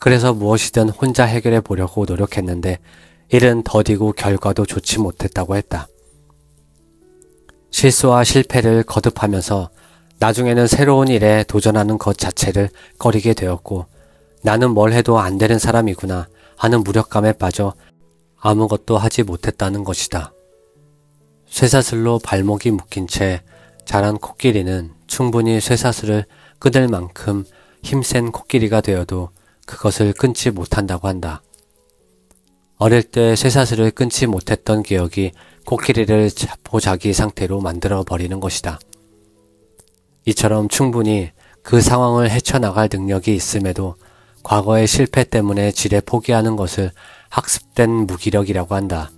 [SPEAKER 1] 그래서 무엇이든 혼자 해결해 보려고 노력했는데 일은 더디고 결과도 좋지 못했다고 했다. 실수와 실패를 거듭하면서 나중에는 새로운 일에 도전하는 것 자체를 꺼리게 되었고 나는 뭘 해도 안 되는 사람이구나 하는 무력감에 빠져 아무것도 하지 못했다는 것이다. 쇠사슬로 발목이 묶인 채 자란 코끼리는 충분히 쇠사슬을 끊을 만큼 힘센 코끼리가 되어도 그것을 끊지 못한다고 한다. 어릴 때 쇠사슬을 끊지 못했던 기억이 코끼리를 자포자기 상태로 만들어 버리는 것이다. 이처럼 충분히 그 상황을 헤쳐나갈 능력이 있음에도 과거의 실패 때문에 지레 포기하는 것을 학습된 무기력이라고 한다.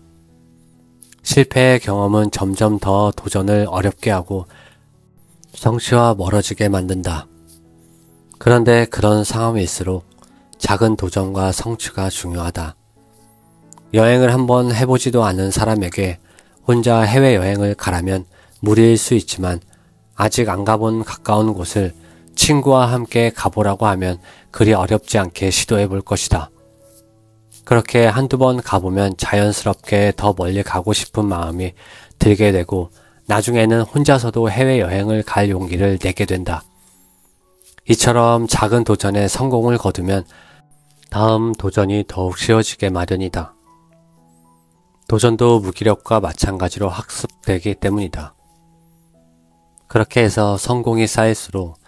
[SPEAKER 1] 실패의 경험은 점점 더 도전을 어렵게 하고 성취와 멀어지게 만든다. 그런데 그런 상황일수록 작은 도전과 성취가 중요하다. 여행을 한번 해보지도 않은 사람에게 혼자 해외여행을 가라면 무리일 수 있지만 아직 안 가본 가까운 곳을 친구와 함께 가보라고 하면 그리 어렵지 않게 시도해 볼 것이다. 그렇게 한두 번 가보면 자연스럽게 더 멀리 가고 싶은 마음이 들게 되고 나중에는 혼자서도 해외여행을 갈 용기를 내게 된다. 이처럼 작은 도전에 성공을 거두면 다음 도전이 더욱 쉬워지게 마련이다. 도전도 무기력과 마찬가지로 학습되기 때문이다. 그렇게 해서 성공이 쌓일수록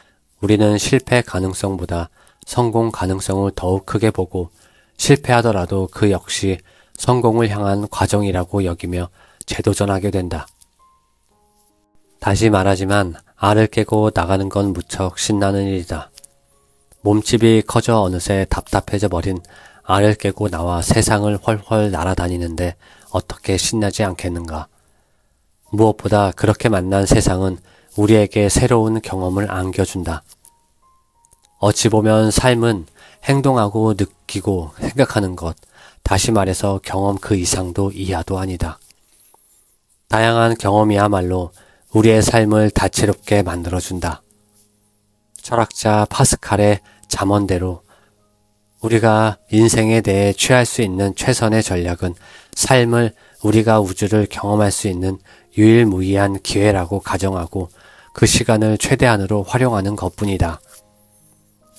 [SPEAKER 1] 우리는 실패 가능성보다 성공 가능성을 더욱 크게 보고 실패하더라도 그 역시 성공을 향한 과정이라고 여기며 재도전하게 된다. 다시 말하지만 알을 깨고 나가는 건 무척 신나는 일이다. 몸집이 커져 어느새 답답해져 버린 알을 깨고 나와 세상을 훨훨 날아다니는데 어떻게 신나지 않겠는가. 무엇보다 그렇게 만난 세상은 우리에게 새로운 경험을 안겨준다. 어찌 보면 삶은 행동하고 느끼고 생각하는 것, 다시 말해서 경험 그 이상도 이하도 아니다. 다양한 경험이야말로 우리의 삶을 다채롭게 만들어준다. 철학자 파스칼의 잠언대로 우리가 인생에 대해 취할 수 있는 최선의 전략은 삶을 우리가 우주를 경험할 수 있는 유일무이한 기회라고 가정하고 그 시간을 최대한으로 활용하는 것뿐이다.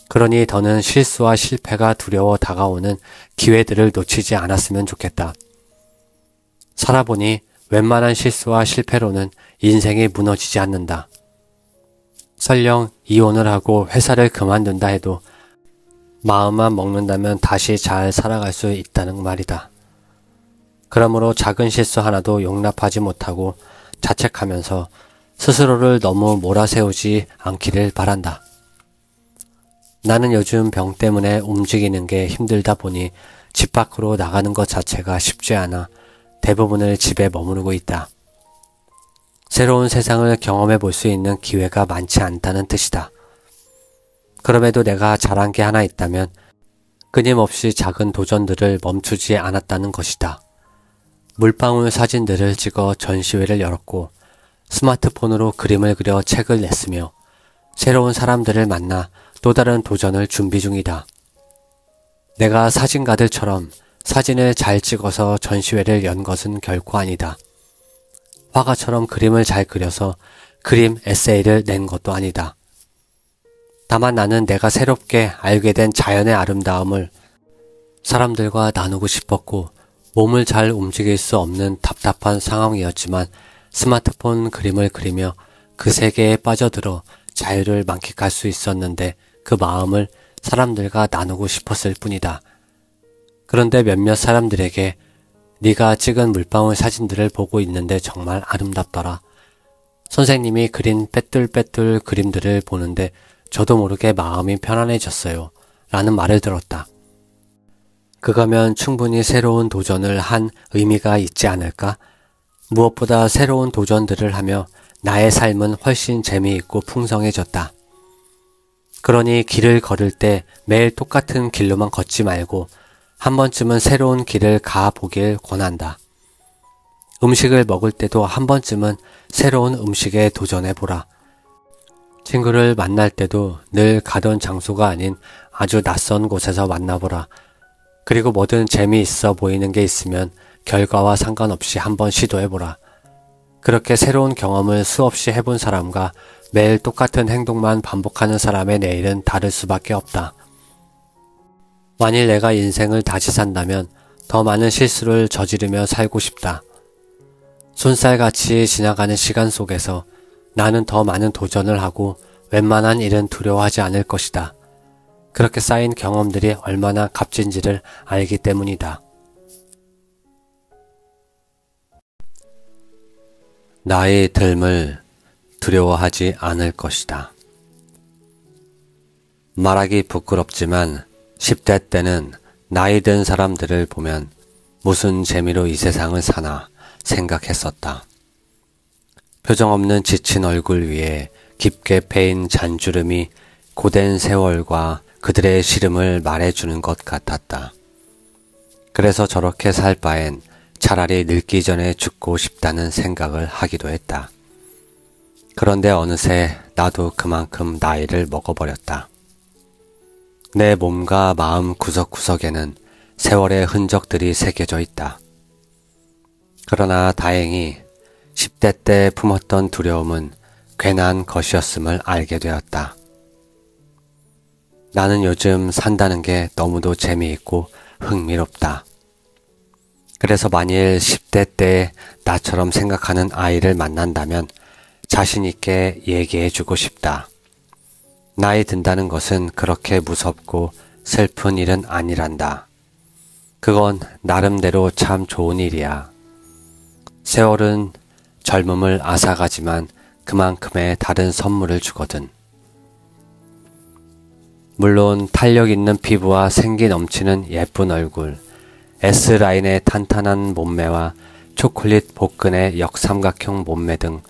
[SPEAKER 1] 그러니 더는 실수와 실패가 두려워 다가오는 기회들을 놓치지 않았으면 좋겠다. 살아보니 웬만한 실수와 실패로는 인생이 무너지지 않는다. 설령 이혼을 하고 회사를 그만둔다 해도 마음만 먹는다면 다시 잘 살아갈 수 있다는 말이다. 그러므로 작은 실수 하나도 용납하지 못하고 자책하면서 스스로를 너무 몰아세우지 않기를 바란다. 나는 요즘 병 때문에 움직이는 게 힘들다 보니 집 밖으로 나가는 것 자체가 쉽지 않아 대부분을 집에 머무르고 있다. 새로운 세상을 경험해 볼 수 있는 기회가 많지 않다는 뜻이다. 그럼에도 내가 잘한 게 하나 있다면 끊임없이 작은 도전들을 멈추지 않았다는 것이다. 물방울 사진들을 찍어 전시회를 열었고 스마트폰으로 그림을 그려 책을 냈으며 새로운 사람들을 만나 또 다른 도전을 준비 중이다. 내가 사진가들처럼 사진을 잘 찍어서 전시회를 연 것은 결코 아니다. 화가처럼 그림을 잘 그려서 그림 에세이를 낸 것도 아니다. 다만 나는 내가 새롭게 알게 된 자연의 아름다움을 사람들과 나누고 싶었고 몸을 잘 움직일 수 없는 답답한 상황이었지만 스마트폰 그림을 그리며 그 세계에 빠져들어 자유를 만끽할 수 있었는데 그 마음을 사람들과 나누고 싶었을 뿐이다. 그런데 몇몇 사람들에게 네가 찍은 물방울 사진들을 보고 있는데 정말 아름답더라. 선생님이 그린 빼뚤빼뚤 그림들을 보는데 저도 모르게 마음이 편안해졌어요. 라는 말을 들었다. 그거면 충분히 새로운 도전을 한 의미가 있지 않을까? 무엇보다 새로운 도전들을 하며 나의 삶은 훨씬 재미있고 풍성해졌다. 그러니 길을 걸을 때 매일 똑같은 길로만 걷지 말고 한 번쯤은 새로운 길을 가보길 권한다. 음식을 먹을 때도 한 번쯤은 새로운 음식에 도전해보라. 친구를 만날 때도 늘 가던 장소가 아닌 아주 낯선 곳에서 만나보라. 그리고 뭐든 재미있어 보이는 게 있으면 결과와 상관없이 한번 시도해보라. 그렇게 새로운 경험을 수없이 해본 사람과 매일 똑같은 행동만 반복하는 사람의 내일은 다를 수밖에 없다. 만일 내가 인생을 다시 산다면 더 많은 실수를 저지르며 살고 싶다. 손살같이 지나가는 시간 속에서 나는 더 많은 도전을 하고 웬만한 일은 두려워하지 않을 것이다. 그렇게 쌓인 경험들이 얼마나 값진지를 알기 때문이다. 나의 듦을 두려워하지 않을 것이다. 말하기 부끄럽지만 10대 때는 나이 든 사람들을 보면 무슨 재미로 이 세상을 사나 생각했었다. 표정 없는 지친 얼굴 위에 깊게 패인 잔주름이 고된 세월과 그들의 시름을 말해주는 것 같았다. 그래서 저렇게 살 바엔 차라리 늙기 전에 죽고 싶다는 생각을 하기도 했다. 그런데 어느새 나도 그만큼 나이를 먹어버렸다. 내 몸과 마음 구석구석에는 세월의 흔적들이 새겨져 있다. 그러나 다행히 10대 때 품었던 두려움은 괜한 것이었음을 알게 되었다. 나는 요즘 산다는 게 너무도 재미있고 흥미롭다. 그래서 만일 10대 때 나처럼 생각하는 아이를 만난다면 자신 있게 얘기해주고 싶다. 나이 든다는 것은 그렇게 무섭고 슬픈 일은 아니란다. 그건 나름대로 참 좋은 일이야. 세월은 젊음을 앗아가지만 그만큼의 다른 선물을 주거든. 물론 탄력 있는 피부와 생기 넘치는 예쁜 얼굴, S라인의 탄탄한 몸매와 초콜릿 복근의 역삼각형 몸매 등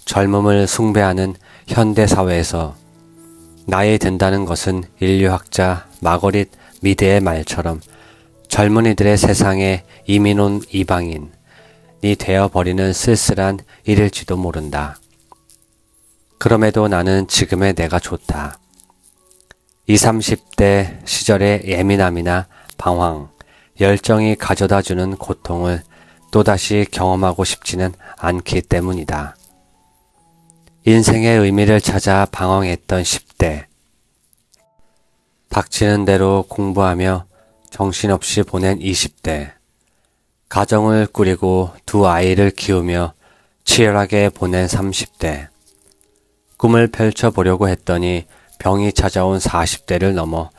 [SPEAKER 1] 젊음을 숭배하는 현대사회에서 나이 든다는 것은 인류학자 마거릿 미드의 말처럼 젊은이들의 세상에 이민 온 이방인이 되어버리는 쓸쓸한 일일지도 모른다. 그럼에도 나는 지금의 내가 좋다. 20, 30대 시절의 예민함이나 방황, 열정이 가져다주는 고통을 또다시 경험하고 싶지는 않기 때문이다. 인생의 의미를 찾아 방황했던 10대. 닥치는 대로 공부하며 정신없이 보낸 20대. 가정을 꾸리고 두 아이를 키우며 치열하게 보낸 30대. 꿈을 펼쳐보려고 했더니 병이 찾아온 40대를 넘어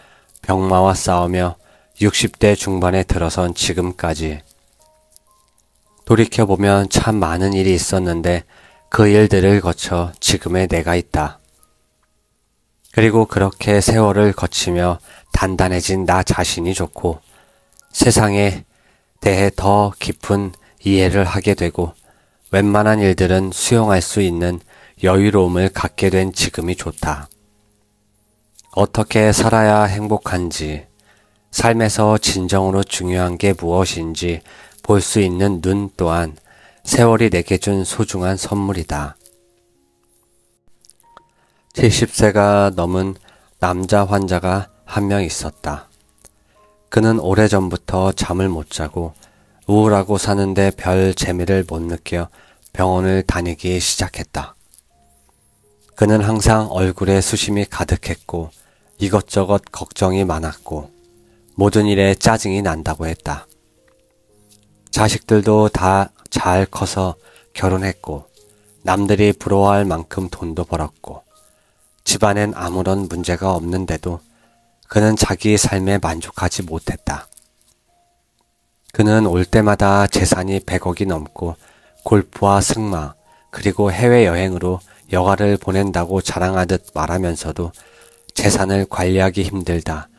[SPEAKER 1] 병마와 싸우며 60대 중반에 들어선 지금까지. 돌이켜보면 참 많은 일이 있었는데 그 일들을 거쳐 지금의 내가 있다. 그리고 그렇게 세월을 거치며 단단해진 나 자신이 좋고 세상에 대해 더 깊은 이해를 하게 되고 웬만한 일들은 수용할 수 있는 여유로움을 갖게 된 지금이 좋다. 어떻게 살아야 행복한지, 삶에서 진정으로 중요한 게 무엇인지 볼 수 있는 눈 또한 세월이 내게 준 소중한 선물이다. 70세가 넘은 남자 환자가 한 명 있었다. 그는 오래전부터 잠을 못 자고 우울하고 사는데 별 재미를 못 느껴 병원을 다니기 시작했다. 그는 항상 얼굴에 수심이 가득했고 이것저것 걱정이 많았고 모든 일에 짜증이 난다고 했다. 자식들도 다 잘 커서 결혼했고 남들이 부러워할 만큼 돈도 벌었고 집안엔 아무런 문제가 없는데도 그는 자기 삶에 만족하지 못했다. 그는 올 때마다 재산이 100억이 넘고 골프와 승마 그리고 해외여행으로 여가를 보낸다고 자랑하듯 말하면서도 재산을 관리하기 힘들다,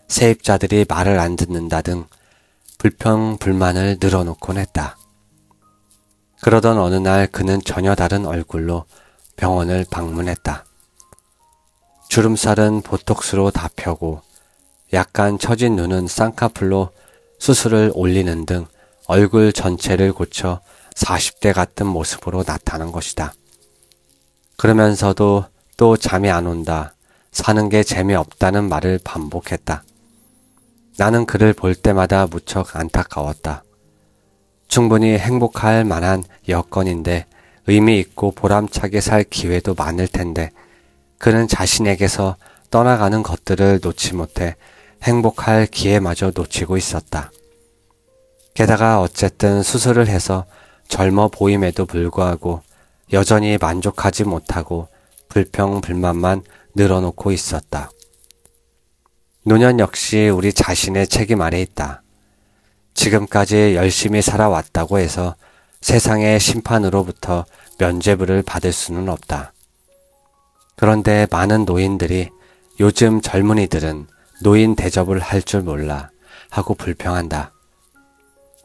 [SPEAKER 1] 세입자들이 말을 안 듣는다 등 불평불만을 늘어놓곤 했다. 그러던 어느 날 그는 전혀 다른 얼굴로 병원을 방문했다. 주름살은 보톡스로 다 펴고 약간 처진 눈은 쌍꺼풀로 수술을 올리는 등 얼굴 전체를 고쳐 40대 같은 모습으로 나타난 것이다. 그러면서도 또 잠이 안 온다, 사는 게 재미없다는 말을 반복했다. 나는 그를 볼 때마다 무척 안타까웠다. 충분히 행복할 만한 여건인데 의미 있고 보람차게 살 기회도 많을 텐데 그는 자신에게서 떠나가는 것들을 놓지 못해 행복할 기회마저 놓치고 있었다. 게다가 어쨌든 수술을 해서 젊어 보임에도 불구하고 여전히 만족하지 못하고 불평불만만 늘어놓고 있었다. 노년 역시 우리 자신의 책임 아래 있다. 지금까지 열심히 살아왔다고 해서 세상의 심판으로부터 면죄부를 받을 수는 없다. 그런데 많은 노인들이 요즘 젊은이들은 노인 대접을 할 줄 몰라 하고 불평한다.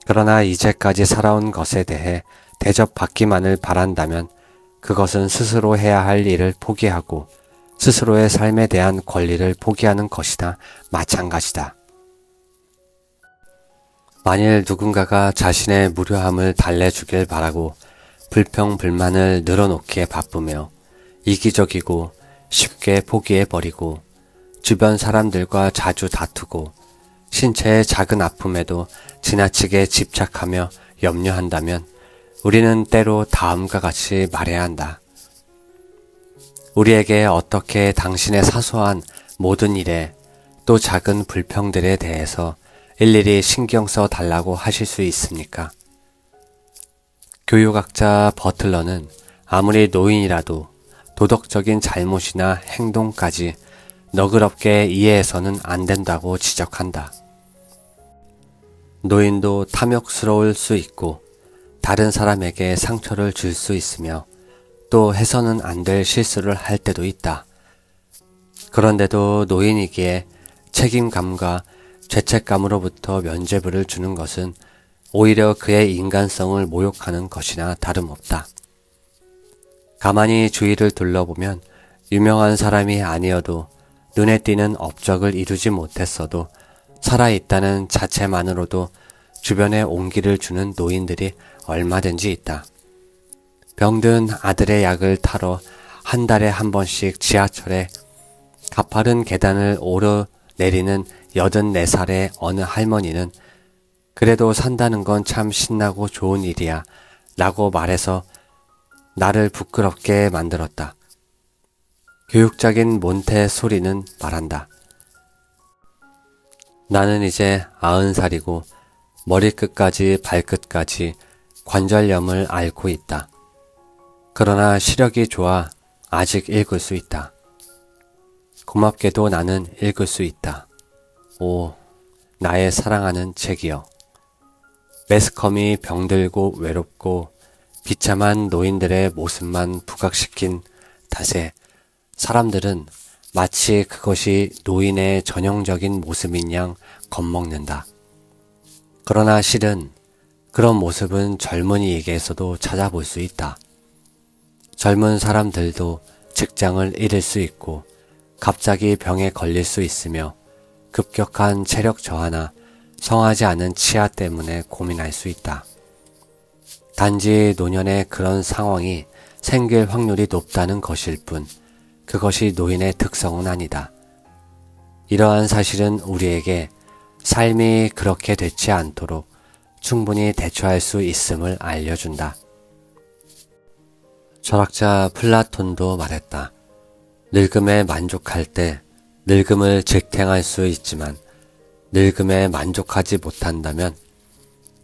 [SPEAKER 1] 그러나 이제까지 살아온 것에 대해 대접받기만을 바란다면 그것은 스스로 해야 할 일을 포기하고 스스로의 삶에 대한 권리를 포기하는 것이나 마찬가지다. 만일 누군가가 자신의 무료함을 달래주길 바라고 불평불만을 늘어놓기에 바쁘며 이기적이고 쉽게 포기해버리고 주변 사람들과 자주 다투고 신체의 작은 아픔에도 지나치게 집착하며 염려한다면 우리는 때로 다음과 같이 말해야 한다. 우리에게 어떻게 당신의 사소한 모든 일에 또 작은 불평들에 대해서 일일이 신경 써 달라고 하실 수 있습니까? 교육학자 버틀러는 아무리 노인이라도 도덕적인 잘못이나 행동까지 너그럽게 이해해서는 안 된다고 지적한다. 노인도 탐욕스러울 수 있고 다른 사람에게 상처를 줄 수 있으며 또 해서는 안 될 실수를 할 때도 있다. 그런데도 노인이기에 책임감과 죄책감으로부터 면죄부를 주는 것은 오히려 그의 인간성을 모욕하는 것이나 다름없다. 가만히 주위를 둘러보면 유명한 사람이 아니어도 눈에 띄는 업적을 이루지 못했어도 살아있다는 자체만으로도 주변에 온기를 주는 노인들이 얼마든지 있다. 병든 아들의 약을 타러 한 달에 한 번씩 지하철에 가파른 계단을 오르내리는 84살의 어느 할머니는 그래도 산다는 건 참 신나고 좋은 일이야 라고 말해서 나를 부끄럽게 만들었다. 교육적인 몬테소리는 말한다. 나는 이제 90살이고 머리끝까지 발끝까지 관절염을 앓고 있다. 그러나 시력이 좋아 아직 읽을 수 있다. 고맙게도 나는 읽을 수 있다. 오, 나의 사랑하는 책이여. 매스컴이 병들고 외롭고 비참한 노인들의 모습만 부각시킨 탓에 사람들은 마치 그것이 노인의 전형적인 모습인 양 겁먹는다. 그러나 실은 그런 모습은 젊은이에게서도 찾아볼 수 있다. 젊은 사람들도 직장을 잃을 수 있고 갑자기 병에 걸릴 수 있으며 급격한 체력 저하나 성하지 않은 치아 때문에 고민할 수 있다. 단지 노년에 그런 상황이 생길 확률이 높다는 것일 뿐 그것이 노인의 특성은 아니다. 이러한 사실은 우리에게 삶이 그렇게 되지 않도록 충분히 대처할 수 있음을 알려준다. 철학자 플라톤도 말했다. 늙음에 만족할 때 늙음을 직행할 수 있지만 늙음에 만족하지 못한다면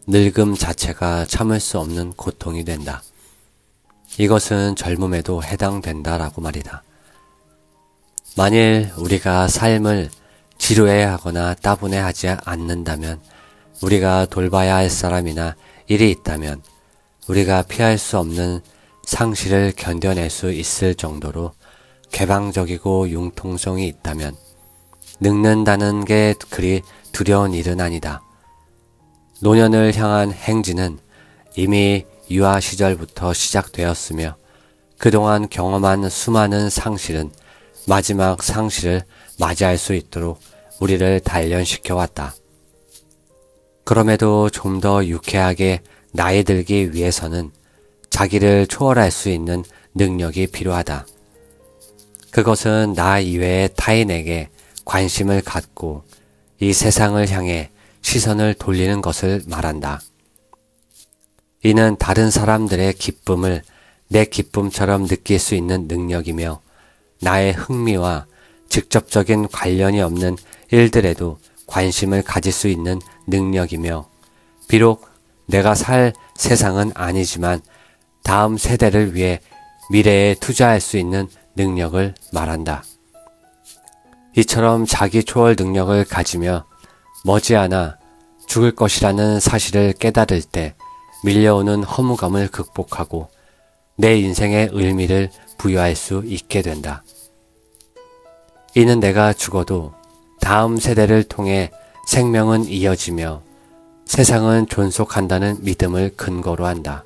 [SPEAKER 1] 늙음 자체가 참을 수 없는 고통이 된다. 이것은 젊음에도 해당된다라고 말이다. 만일 우리가 삶을 지루해하거나 따분해하지 않는다면 우리가 돌봐야 할 사람이나 일이 있다면 우리가 피할 수 없는 상실을 견뎌낼 수 있을 정도로 개방적이고 융통성이 있다면 늙는다는 게 그리 두려운 일은 아니다. 노년을 향한 행진은 이미 유아 시절부터 시작되었으며 그동안 경험한 수많은 상실은 마지막 상실을 맞이할 수 있도록 우리를 단련시켜 왔다. 그럼에도 좀 더 유쾌하게 나이 들기 위해서는 자기를 초월할 수 있는 능력이 필요하다. 그것은 나 이외의 타인에게 관심을 갖고 이 세상을 향해 시선을 돌리는 것을 말한다. 이는 다른 사람들의 기쁨을 내 기쁨처럼 느낄 수 있는 능력이며 나의 흥미와 직접적인 관련이 없는 일들에도 관심을 가질 수 있는 능력이며 비록 내가 살 세상은 아니지만 다음 세대를 위해 미래에 투자할 수 있는 능력을 말한다. 이처럼 자기 초월 능력을 가지며 머지않아 죽을 것이라는 사실을 깨달을 때 밀려오는 허무감을 극복하고 내 인생의 의미를 부여할 수 있게 된다. 이는 내가 죽어도 다음 세대를 통해 생명은 이어지며 세상은 존속한다는 믿음을 근거로 한다.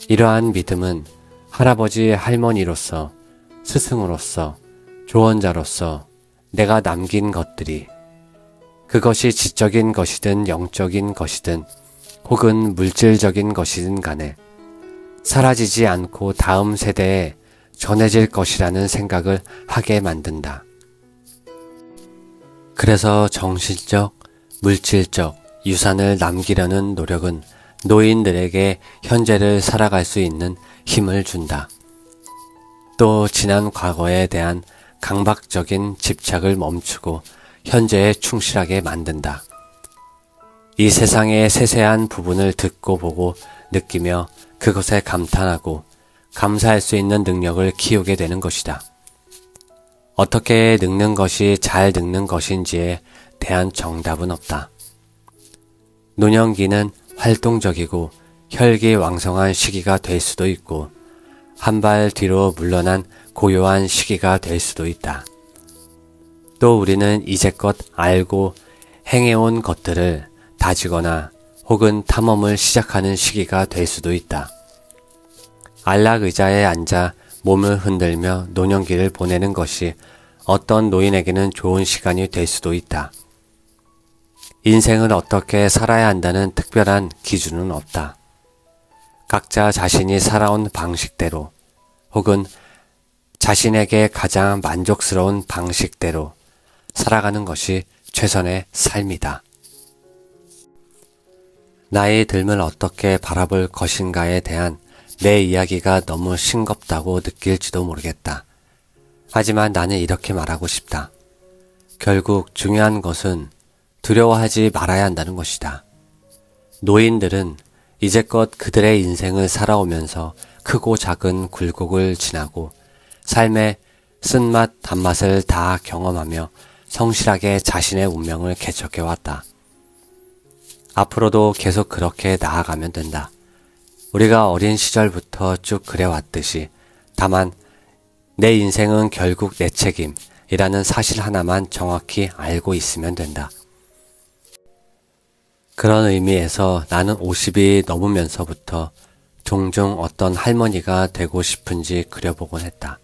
[SPEAKER 1] 이러한 믿음은 할아버지 할머니로서, 스승으로서, 조언자로서 내가 남긴 것들이 그것이 지적인 것이든 영적인 것이든 혹은 물질적인 것이든 간에 사라지지 않고 다음 세대에 전해질 것이라는 생각을 하게 만든다. 그래서 정신적, 물질적 유산을 남기려는 노력은 노인들에게 현재를 살아갈 수 있는 힘을 준다. 또 지난 과거에 대한 강박적인 집착을 멈추고 현재에 충실하게 만든다. 이 세상의 세세한 부분을 듣고 보고 느끼며 그것에 감탄하고 감사할 수 있는 능력을 키우게 되는 것이다. 어떻게 늙는 것이 잘 늙는 것인지에 대한 정답은 없다. 노년기는 활동적이고 혈기왕성한 시기가 될 수도 있고 한 발 뒤로 물러난 고요한 시기가 될 수도 있다. 또 우리는 이제껏 알고 행해온 것들을 다지거나 혹은 탐험을 시작하는 시기가 될 수도 있다. 안락 의자에 앉아 몸을 흔들며 노년기를 보내는 것이 어떤 노인에게는 좋은 시간이 될 수도 있다. 인생을 어떻게 살아야 한다는 특별한 기준은 없다. 각자 자신이 살아온 방식대로 혹은 자신에게 가장 만족스러운 방식대로 살아가는 것이 최선의 삶이다. 나이 듦을 어떻게 바라볼 것인가에 대한 내 이야기가 너무 싱겁다고 느낄지도 모르겠다. 하지만 나는 이렇게 말하고 싶다. 결국 중요한 것은 두려워하지 말아야 한다는 것이다. 노인들은 이제껏 그들의 인생을 살아오면서 크고 작은 굴곡을 지나고 삶의 쓴맛 단맛을 다 경험하며 성실하게 자신의 운명을 개척해왔다. 앞으로도 계속 그렇게 나아가면 된다. 우리가 어린 시절부터 쭉 그래왔듯이 다만 내 인생은 결국 내 책임이라는 사실 하나만 정확히 알고 있으면 된다. 그런 의미에서 나는 50이 넘으면서부터 종종 어떤 할머니가 되고 싶은지 그려보곤 했다.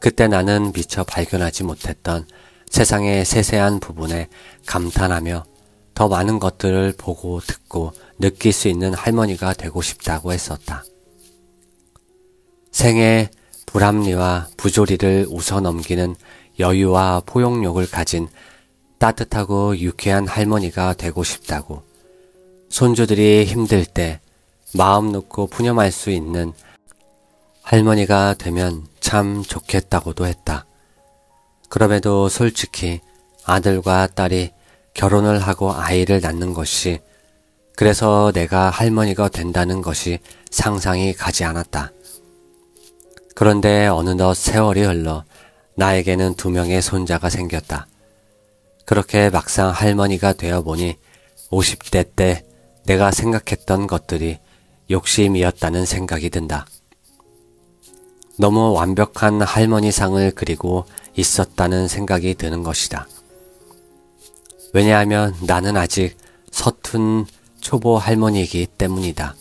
[SPEAKER 1] 그때 나는 미처 발견하지 못했던 세상의 세세한 부분에 감탄하며 더 많은 것들을 보고 듣고 느낄 수 있는 할머니가 되고 싶다고 했었다. 생의 불합리와 부조리를 웃어넘기는 여유와 포용력을 가진 따뜻하고 유쾌한 할머니가 되고 싶다고, 손주들이 힘들 때 마음 놓고 푸념할 수 있는 할머니가 되면 참 좋겠다고도 했다. 그럼에도 솔직히 아들과 딸이 결혼을 하고 아이를 낳는 것이, 그래서 내가 할머니가 된다는 것이 상상이 가지 않았다. 그런데 어느덧 세월이 흘러 나에게는 2명의 손자가 생겼다. 그렇게 막상 할머니가 되어보니 50대 때 내가 생각했던 것들이 욕심이었다는 생각이 든다. 너무 완벽한 할머니상을 그리고 있었다는 생각이 드는 것이다. 왜냐하면 나는 아직 서툰 초보 할머니이기 때문이다.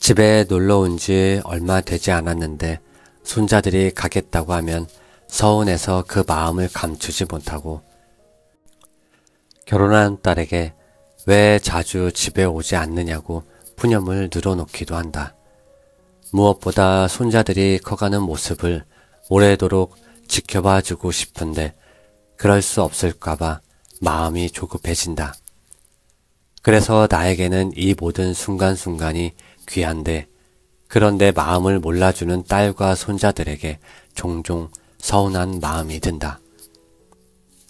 [SPEAKER 1] 집에 놀러 온 지 얼마 되지 않았는데 손자들이 가겠다고 하면 서운해서 그 마음을 감추지 못하고, 결혼한 딸에게 왜 자주 집에 오지 않느냐고 푸념을 늘어놓기도 한다. 무엇보다 손자들이 커가는 모습을 오래도록 지켜봐 주고 싶은데 그럴 수 없을까봐 마음이 조급해진다. 그래서 나에게는 이 모든 순간순간이 귀한데, 그런데 마음을 몰라주는 딸과 손자들에게 종종 서운한 마음이 든다.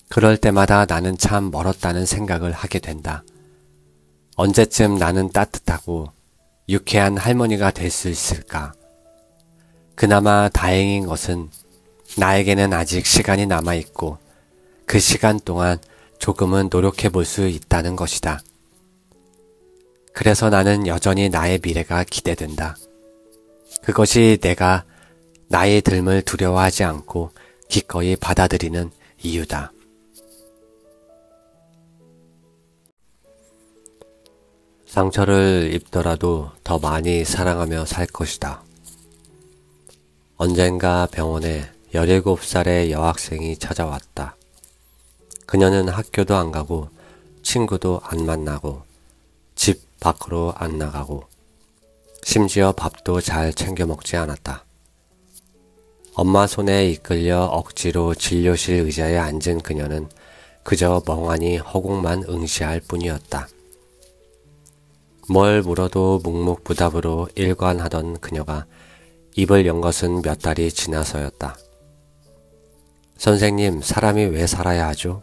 [SPEAKER 1] 그럴 때마다 나는 참 멀었다는 생각을 하게 된다. 언제쯤 나는 따뜻하고 유쾌한 할머니가 될 수 있을까? 그나마 다행인 것은 나에게는 아직 시간이 남아있고 그 시간 동안 조금은 노력해 볼 수 있다는 것이다. 그래서 나는 여전히 나의 미래가 기대된다. 그것이 내가 나의 듦을 두려워하지 않고 기꺼이 받아들이는 이유다. 상처를 입더라도 더 많이 사랑하며 살 것이다. 언젠가 병원에 17살의 여학생이 찾아왔다. 그녀는 학교도 안 가고 친구도 안 만나고 집 밖으로 안 나가고 심지어 밥도 잘 챙겨 먹지 않았다. 엄마 손에 이끌려 억지로 진료실 의자에 앉은 그녀는 그저 멍하니 허공만 응시할 뿐이었다. 뭘 물어도 묵묵부답으로 일관하던 그녀가 입을 연 것은 몇 달이 지나서였다. 선생님, 사람이 왜 살아야 하죠?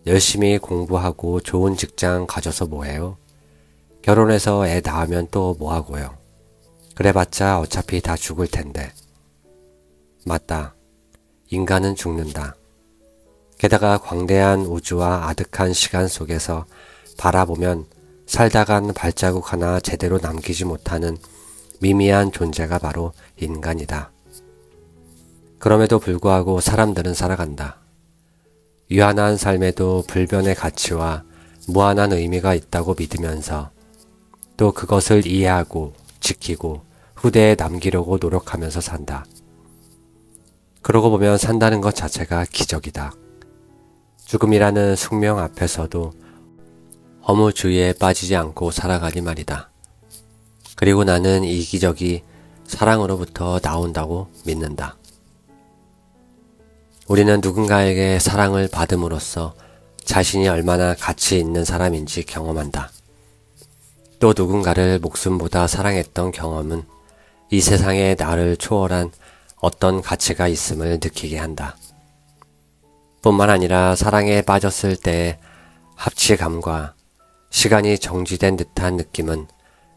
[SPEAKER 1] 열심히 공부하고 좋은 직장 가져서 뭐해요? 결혼해서 애 낳으면 또 뭐하고요? 그래봤자 어차피 다 죽을 텐데. 맞다. 인간은 죽는다. 게다가 광대한 우주와 아득한 시간 속에서 바라보면 살다간 발자국 하나 제대로 남기지 못하는 미미한 존재가 바로 인간이다. 그럼에도 불구하고 사람들은 살아간다. 유한한 삶에도 불변의 가치와 무한한 의미가 있다고 믿으면서 또 그것을 이해하고 지키고 후대에 남기려고 노력하면서 산다. 그러고 보면 산다는 것 자체가 기적이다. 죽음이라는 숙명 앞에서도 허무주의에 빠지지 않고 살아가니 말이다. 그리고 나는 이 기적이 사랑으로부터 나온다고 믿는다. 우리는 누군가에게 사랑을 받음으로써 자신이 얼마나 가치 있는 사람인지 경험한다. 또 누군가를 목숨보다 사랑했던 경험은 이 세상에 나를 초월한 어떤 가치가 있음을 느끼게 한다. 뿐만 아니라 사랑에 빠졌을 때의 합치감과 시간이 정지된 듯한 느낌은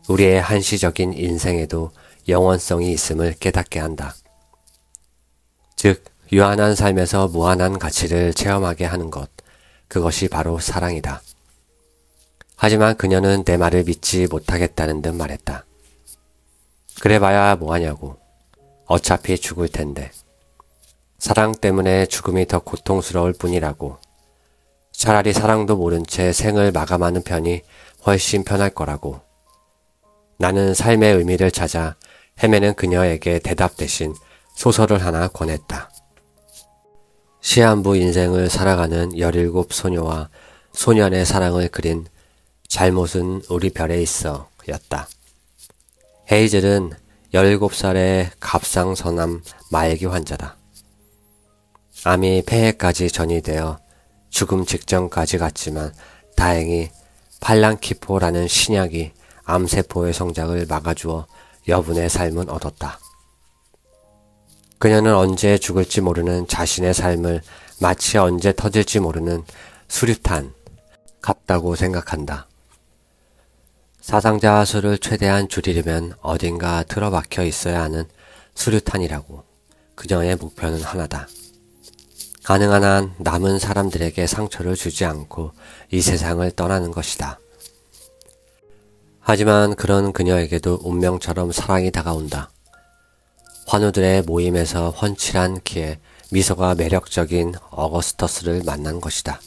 [SPEAKER 1] 우리의 한시적인 인생에도 영원성이 있음을 깨닫게 한다. 즉, 유한한 삶에서 무한한 가치를 체험하게 하는 것, 그것이 바로 사랑이다. 하지만 그녀는 내 말을 믿지 못하겠다는 듯 말했다. 그래봐야 뭐하냐고. 어차피 죽을 텐데. 사랑 때문에 죽음이 더 고통스러울 뿐이라고. 차라리 사랑도 모른 채 생을 마감하는 편이 훨씬 편할 거라고. 나는 삶의 의미를 찾아 헤매는 그녀에게 대답 대신 소설을 하나 권했다. 시한부 인생을 살아가는 17 소녀와 소년의 사랑을 그린 잘못은 우리 별에 있어 였다. 헤이즐은 17살의 갑상선암 말기 환자다. 암이 폐해까지 전이되어 죽음 직전까지 갔지만 다행히 팔랑키포라는 신약이 암세포의 성장을 막아주어 여분의 삶은 얻었다. 그녀는 언제 죽을지 모르는 자신의 삶을 마치 언제 터질지 모르는 수류탄 같다고 생각한다. 사상자 수를 최대한 줄이려면 어딘가 틀어박혀 있어야 하는 수류탄이라고. 그녀의 목표는 하나다. 가능한 한 남은 사람들에게 상처를 주지 않고 이 세상을 떠나는 것이다. 하지만 그런 그녀에게도 운명처럼 사랑이 다가온다. 환우들의 모임에서 훤칠한 키에 미소가 매력적인 어거스터스를 만난 것이다.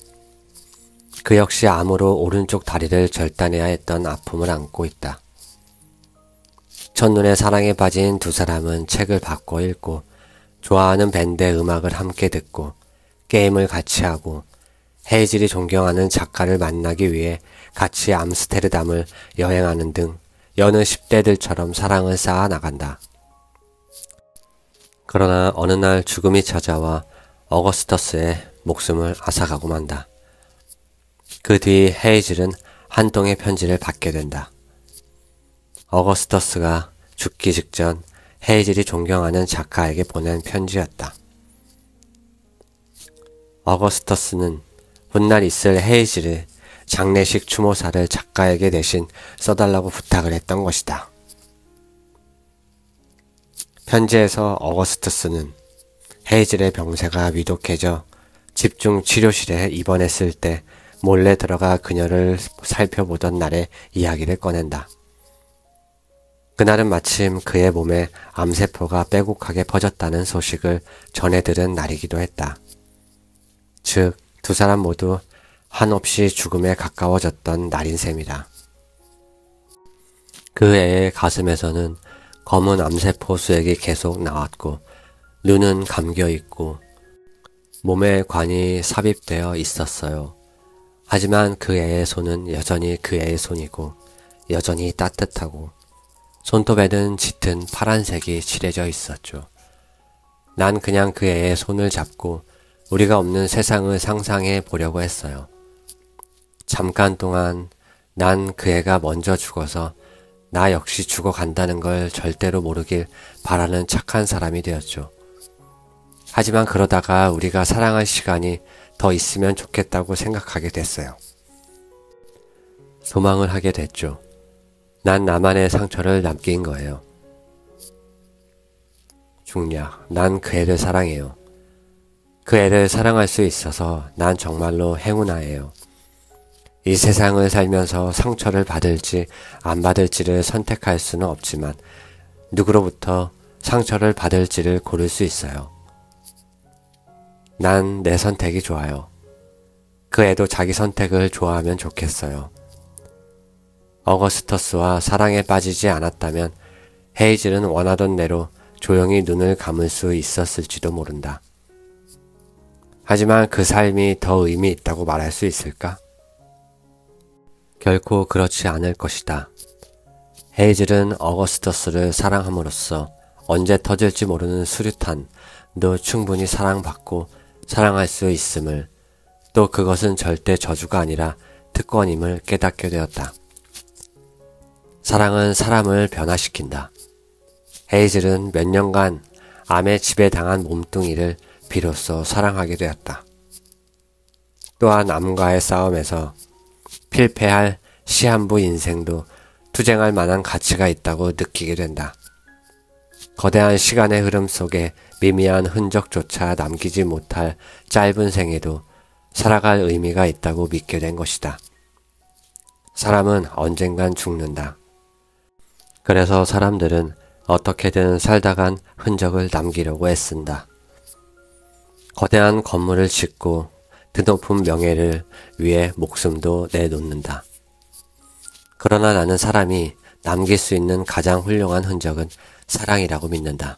[SPEAKER 1] 그 역시 암으로 오른쪽 다리를 절단해야 했던 아픔을 안고 있다. 첫눈에 사랑에 빠진 두 사람은 책을 바꿔 읽고 좋아하는 밴드의 음악을 함께 듣고 게임을 같이 하고 헤이즐이 존경하는 작가를 만나기 위해 같이 암스테르담을 여행하는 등 여느 10대들처럼 사랑을 쌓아 나간다. 그러나 어느 날 죽음이 찾아와 어거스터스의 목숨을 앗아가고 만다. 그 뒤 헤이즐은 한 통의 편지를 받게 된다. 어거스터스가 죽기 직전 헤이즐이 존경하는 작가에게 보낸 편지였다. 어거스터스는 훗날 있을 헤이즐의 장례식 추모사를 작가에게 대신 써달라고 부탁을 했던 것이다. 편지에서 어거스터스는 헤이즐의 병세가 위독해져 집중 치료실에 입원했을 때 몰래 들어가 그녀를 살펴보던 날의 이야기를 꺼낸다. 그날은 마침 그의 몸에 암세포가 빼곡하게 퍼졌다는 소식을 전해 들은 날이기도 했다. 즉, 두 사람 모두 한없이 죽음에 가까워졌던 날인 셈이다. 그 애의 가슴에서는 검은 암세포 수액이 계속 나왔고 눈은 감겨있고 몸에 관이 삽입되어 있었어요. 하지만 그 애의 손은 여전히 그 애의 손이고 여전히 따뜻하고 손톱에는 짙은 파란색이 칠해져 있었죠. 난 그냥 그 애의 손을 잡고 우리가 없는 세상을 상상해 보려고 했어요. 잠깐 동안 난 그 애가 먼저 죽어서 나 역시 죽어간다는 걸 절대로 모르길 바라는 착한 사람이 되었죠. 하지만 그러다가 우리가 사랑할 시간이 더 있으면 좋겠다고 생각하게 됐어요. 소망을 하게 됐죠. 난 나만의 상처를 남긴 거예요. 중략, 난 그 애를 사랑해요. 그 애를 사랑할 수 있어서 난 정말로 행운아예요. 이 세상을 살면서 상처를 받을지 안 받을지를 선택할 수는 없지만 누구로부터 상처를 받을지를 고를 수 있어요. 난 내 선택이 좋아요. 그 애도 자기 선택을 좋아하면 좋겠어요. 어거스터스와 사랑에 빠지지 않았다면 헤이즐은 원하던 대로 조용히 눈을 감을 수 있었을지도 모른다. 하지만 그 삶이 더 의미 있다고 말할 수 있을까? 결코 그렇지 않을 것이다. 헤이즐은 어거스터스를 사랑함으로써 언제 터질지 모르는 수류탄도 충분히 사랑받고 사랑할 수 있음을, 또 그것은 절대 저주가 아니라 특권임을 깨닫게 되었다. 사랑은 사람을 변화시킨다. 헤이즐은 몇 년간 암에 지배당한 몸뚱이를 비로소 사랑하게 되었다. 또한 암과의 싸움에서 필패할 시한부 인생도 투쟁할 만한 가치가 있다고 느끼게 된다. 거대한 시간의 흐름 속에 미미한 흔적조차 남기지 못할 짧은 생에도 살아갈 의미가 있다고 믿게 된 것이다. 사람은 언젠간 죽는다. 그래서 사람들은 어떻게든 살다간 흔적을 남기려고 애쓴다. 거대한 건물을 짓고 드높은 명예를 위해 목숨도 내놓는다. 그러나 나는 사람이 남길 수 있는 가장 훌륭한 흔적은 사랑이라고 믿는다.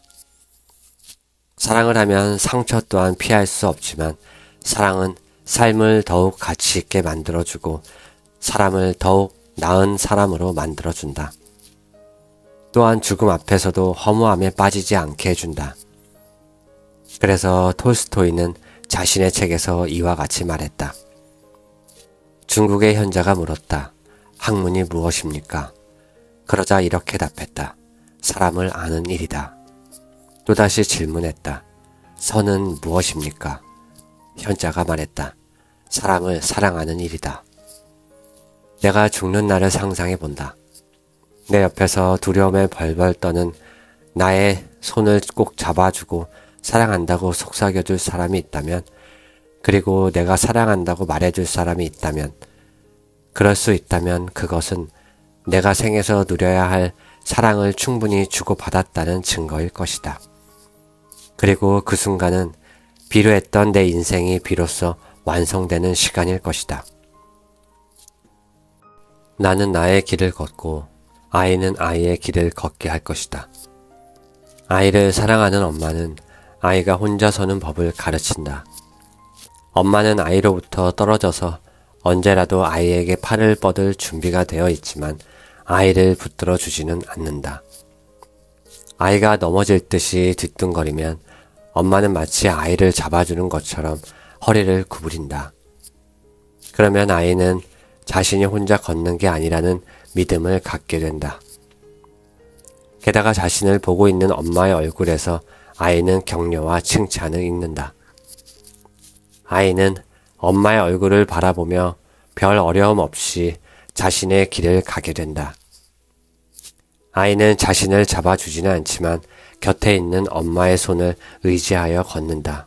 [SPEAKER 1] 사랑을 하면 상처 또한 피할 수 없지만 사랑은 삶을 더욱 가치 있게 만들어주고 사람을 더욱 나은 사람으로 만들어준다. 또한 죽음 앞에서도 허무함에 빠지지 않게 해준다. 그래서 톨스토이는 자신의 책에서 이와 같이 말했다. 중국의 현자가 물었다. 학문이 무엇입니까? 그러자 이렇게 답했다. 사람을 아는 일이다. 또다시 질문했다. 선은 무엇입니까? 현자가 말했다. 사람을 사랑하는 일이다. 내가 죽는 날을 상상해 본다. 내 옆에서 두려움에 벌벌 떠는 나의 손을 꼭 잡아주고 사랑한다고 속삭여줄 사람이 있다면, 그리고 내가 사랑한다고 말해줄 사람이 있다면, 그럴 수 있다면 그것은 내가 생에서 누려야 할 사랑을 충분히 주고받았다는 증거일 것이다. 그리고 그 순간은 비루했던 내 인생이 비로소 완성되는 시간일 것이다. 나는 나의 길을 걷고 아이는 아이의 길을 걷게 할 것이다. 아이를 사랑하는 엄마는 아이가 혼자 서는 법을 가르친다. 엄마는 아이로부터 떨어져서 언제라도 아이에게 팔을 뻗을 준비가 되어 있지만 아이를 붙들어 주지는 않는다. 아이가 넘어질 듯이 뒤뚱거리면 엄마는 마치 아이를 잡아주는 것처럼 허리를 구부린다. 그러면 아이는 자신이 혼자 걷는 게 아니라는 믿음을 갖게 된다. 게다가 자신을 보고 있는 엄마의 얼굴에서 아이는 격려와 칭찬을 읽는다. 아이는 엄마의 얼굴을 바라보며 별 어려움 없이 자신의 길을 가게 된다. 아이는 자신을 잡아주지는 않지만 곁에 있는 엄마의 손을 의지하여 걷는다.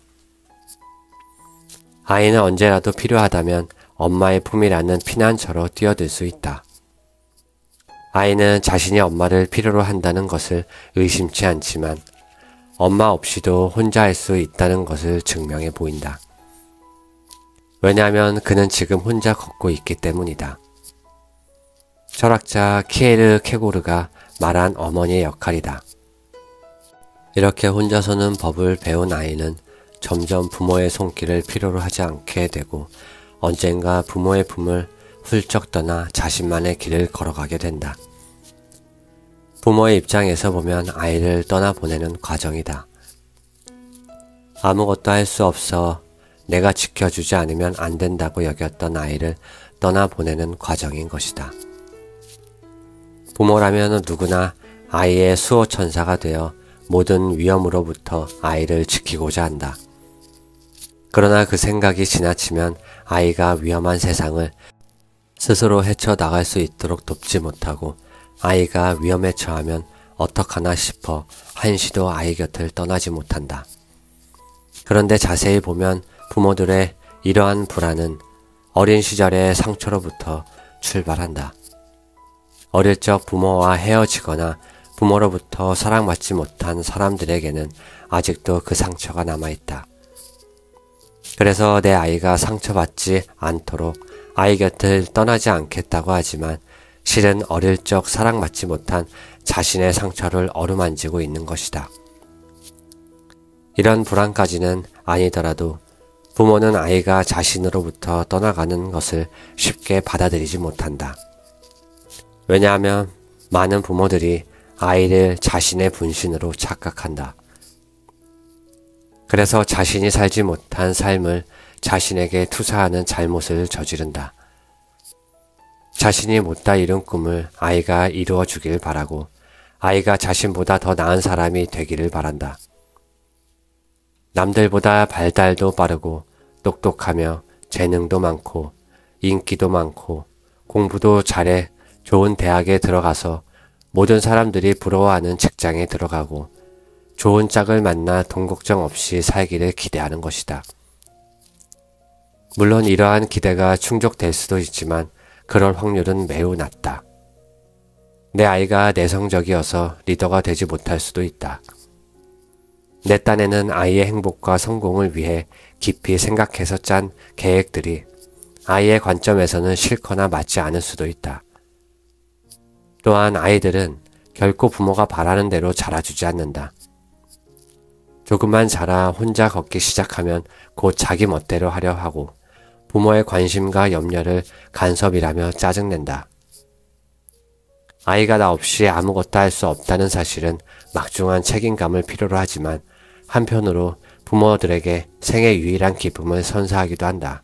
[SPEAKER 1] 아이는 언제라도 필요하다면 엄마의 품이라는 피난처로 뛰어들 수 있다. 아이는 자신이 엄마를 필요로 한다는 것을 의심치 않지만 엄마 없이도 혼자 할 수 있다는 것을 증명해 보인다. 왜냐하면 그는 지금 혼자 걷고 있기 때문이다. 철학자 키에르 케고르가 말한 어머니의 역할이다. 이렇게 혼자 서는 법을 배운 아이는 점점 부모의 손길을 필요로 하지 않게 되고 언젠가 부모의 품을 훌쩍 떠나 자신만의 길을 걸어가게 된다. 부모의 입장에서 보면 아이를 떠나보내는 과정이다. 아무것도 할 수 없어 내가 지켜주지 않으면 안 된다고 여겼던 아이를 떠나보내는 과정인 것이다. 부모라면 누구나 아이의 수호천사가 되어 모든 위험으로부터 아이를 지키고자 한다. 그러나 그 생각이 지나치면 아이가 위험한 세상을 스스로 헤쳐나갈 수 있도록 돕지 못하고 아이가 위험에 처하면 어떡하나 싶어 한시도 아이 곁을 떠나지 못한다. 그런데 자세히 보면 부모들의 이러한 불안은 어린 시절의 상처로부터 출발한다. 어릴 적 부모와 헤어지거나 부모로부터 사랑받지 못한 사람들에게는 아직도 그 상처가 남아있다. 그래서 내 아이가 상처받지 않도록 아이 곁을 떠나지 않겠다고 하지만 실은 어릴 적 사랑받지 못한 자신의 상처를 어루만지고 있는 것이다. 이런 불안까지는 아니더라도 부모는 아이가 자신으로부터 떠나가는 것을 쉽게 받아들이지 못한다. 왜냐하면 많은 부모들이 아이를 자신의 분신으로 착각한다. 그래서 자신이 살지 못한 삶을 자신에게 투사하는 잘못을 저지른다. 자신이 못다 이룬 꿈을 아이가 이루어 주길 바라고 아이가 자신보다 더 나은 사람이 되기를 바란다. 남들보다 발달도 빠르고 똑똑하며 재능도 많고 인기도 많고 공부도 잘해 좋은 대학에 들어가서 모든 사람들이 부러워하는 직장에 들어가고 좋은 짝을 만나 돈 걱정 없이 살기를 기대하는 것이다. 물론 이러한 기대가 충족될 수도 있지만 그럴 확률은 매우 낮다. 내 아이가 내성적이어서 리더가 되지 못할 수도 있다. 내 딴에는 아이의 행복과 성공을 위해 깊이 생각해서 짠 계획들이 아이의 관점에서는 싫거나 맞지 않을 수도 있다. 또한 아이들은 결코 부모가 바라는 대로 자라주지 않는다. 조금만 자라 혼자 걷기 시작하면 곧 자기 멋대로 하려 하고 부모의 관심과 염려를 간섭이라며 짜증낸다. 아이가 나 없이 아무것도 할 수 없다는 사실은 막중한 책임감을 필요로 하지만 한편으로 부모들에게 생애 유일한 기쁨을 선사하기도 한다.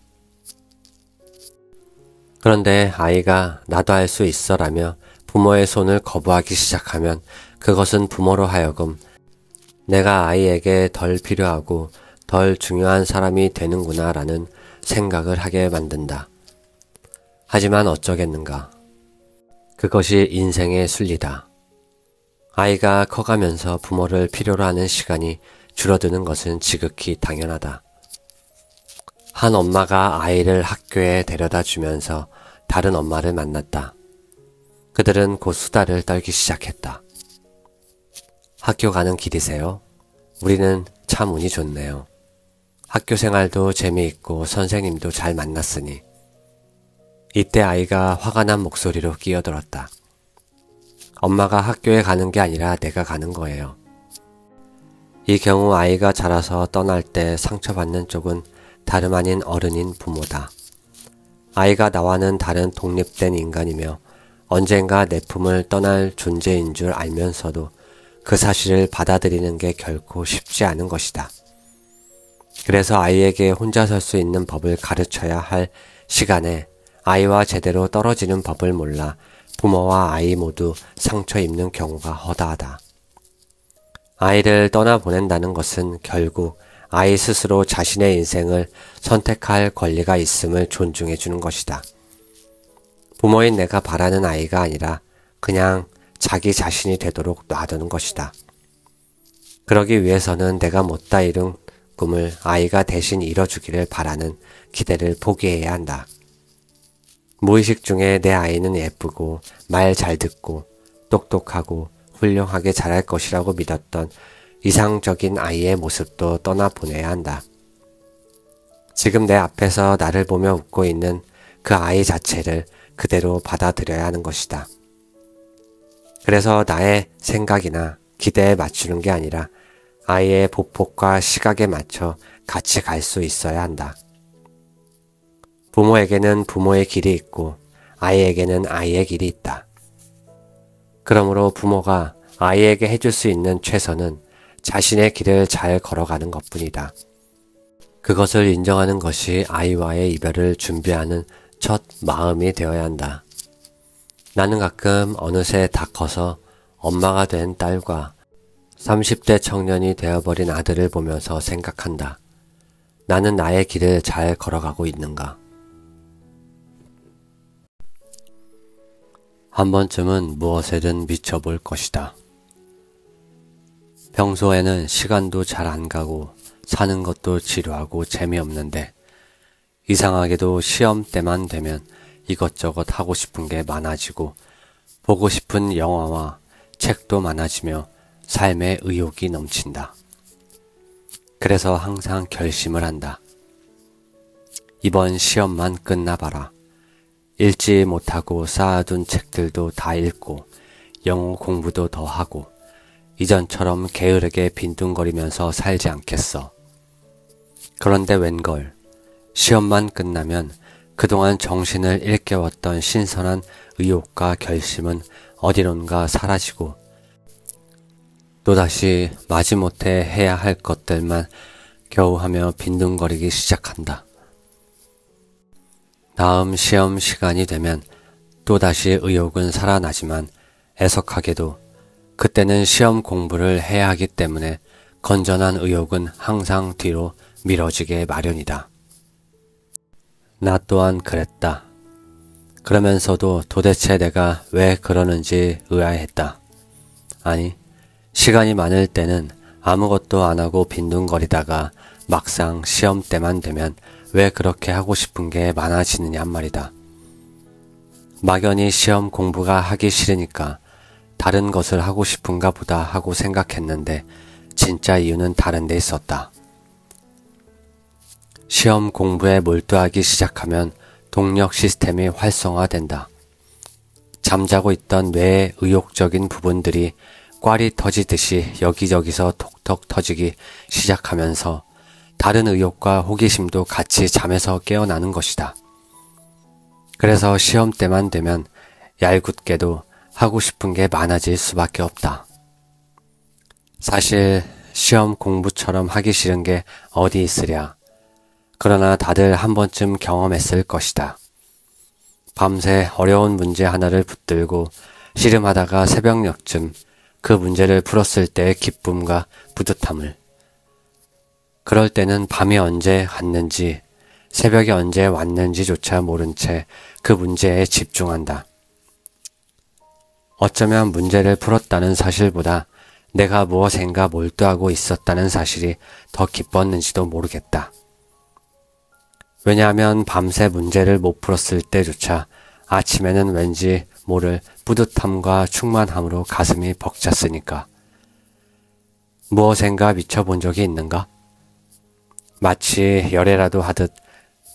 [SPEAKER 1] 그런데 아이가 나도 할 수 있어라며 부모의 손을 거부하기 시작하면 그것은 부모로 하여금 내가 아이에게 덜 필요하고 덜 중요한 사람이 되는구나 라는 생각을 하게 만든다. 하지만 어쩌겠는가. 그것이 인생의 순리다. 아이가 커가면서 부모를 필요로 하는 시간이 줄어드는 것은 지극히 당연하다. 한 엄마가 아이를 학교에 데려다 주면서 다른 엄마를 만났다. 그들은 곧 수다를 떨기 시작했다. 학교 가는 길이세요? 우리는 참 운이 좋네요. 학교 생활도 재미있고 선생님도 잘 만났으니. 이때 아이가 화가 난 목소리로 끼어들었다. 엄마가 학교에 가는 게 아니라 내가 가는 거예요. 이 경우 아이가 자라서 떠날 때 상처받는 쪽은 다름 아닌 어른인 부모다. 아이가 나와는 다른 독립된 인간이며 언젠가 내 품을 떠날 존재인 줄 알면서도 그 사실을 받아들이는 게 결코 쉽지 않은 것이다. 그래서 아이에게 혼자 설 수 있는 법을 가르쳐야 할 시간에 아이와 제대로 떨어지는 법을 몰라 부모와 아이 모두 상처 입는 경우가 허다하다. 아이를 떠나보낸다는 것은 결국 아이 스스로 자신의 인생을 선택할 권리가 있음을 존중해 주는 것이다. 부모인 내가 바라는 아이가 아니라 그냥 자기 자신이 되도록 놔두는 것이다. 그러기 위해서는 내가 못다 이룬 꿈을 아이가 대신 이뤄주기를 바라는 기대를 포기해야 한다. 무의식 중에 내 아이는 예쁘고 말 잘 듣고 똑똑하고 훌륭하게 자랄 것이라고 믿었던 이상적인 아이의 모습도 떠나보내야 한다. 지금 내 앞에서 나를 보며 웃고 있는 그 아이 자체를 그대로 받아들여야 하는 것이다. 그래서 나의 생각이나 기대에 맞추는 게 아니라 아이의 보폭과 시각에 맞춰 같이 갈 수 있어야 한다. 부모에게는 부모의 길이 있고 아이에게는 아이의 길이 있다. 그러므로 부모가 아이에게 해줄 수 있는 최선은 자신의 길을 잘 걸어가는 것뿐이다. 그것을 인정하는 것이 아이와의 이별을 준비하는 첫 마음이 되어야 한다. 나는 가끔 어느새 다 커서 엄마가 된 딸과 30대 청년이 되어버린 아들을 보면서 생각한다. 나는 나의 길을 잘 걸어가고 있는가? 한 번쯤은 무엇에든 미쳐볼 것이다. 평소에는 시간도 잘 안 가고 사는 것도 지루하고 재미없는데 이상하게도 시험 때만 되면 이것저것 하고 싶은 게 많아지고 보고 싶은 영화와 책도 많아지며 삶의 의욕이 넘친다. 그래서 항상 결심을 한다. 이번 시험만 끝나봐라. 읽지 못하고 쌓아둔 책들도 다 읽고 영어 공부도 더 하고 이전처럼 게으르게 빈둥거리면서 살지 않겠어. 그런데 웬걸 시험만 끝나면 그동안 정신을 일깨웠던 신선한 의욕과 결심은 어디론가 사라지고 또다시 마지못해 해야 할 것들만 겨우 하며 빈둥거리기 시작한다. 다음 시험 시간이 되면 또다시 의욕은 살아나지만 애석하게도 그때는 시험 공부를 해야 하기 때문에 건전한 의욕은 항상 뒤로 미뤄지게 마련이다. 나 또한 그랬다. 그러면서도 도대체 내가 왜 그러는지 의아했다. 아니, 시간이 많을 때는 아무것도 안 하고 빈둥거리다가 막상 시험 때만 되면 왜 그렇게 하고 싶은 게 많아지느냐 말이다. 막연히 시험 공부가 하기 싫으니까 다른 것을 하고 싶은가 보다 하고 생각했는데 진짜 이유는 다른 데 있었다. 시험 공부에 몰두하기 시작하면 동력 시스템이 활성화된다. 잠자고 있던 뇌의 의욕적인 부분들이 꽈리 터지듯이 여기저기서 톡톡 터지기 시작하면서 다른 의욕과 호기심도 같이 잠에서 깨어나는 것이다. 그래서 시험 때만 되면 얄궂게도 하고 싶은 게 많아질 수밖에 없다. 사실 시험 공부처럼 하기 싫은 게 어디 있으랴. 그러나 다들 한 번쯤 경험했을 것이다. 밤새 어려운 문제 하나를 붙들고 씨름하다가 새벽녘쯤 그 문제를 풀었을 때의 기쁨과 뿌듯함을. 그럴 때는 밤이 언제 갔는지 새벽이 언제 왔는지조차 모른 채 그 문제에 집중한다. 어쩌면 문제를 풀었다는 사실보다 내가 무엇인가 몰두하고 있었다는 사실이 더 기뻤는지도 모르겠다. 왜냐하면 밤새 문제를 못 풀었을 때조차 아침에는 왠지 모를 뿌듯함과 충만함으로 가슴이 벅찼으니까. 무엇인가 미쳐본 적이 있는가? 마치 열애라도 하듯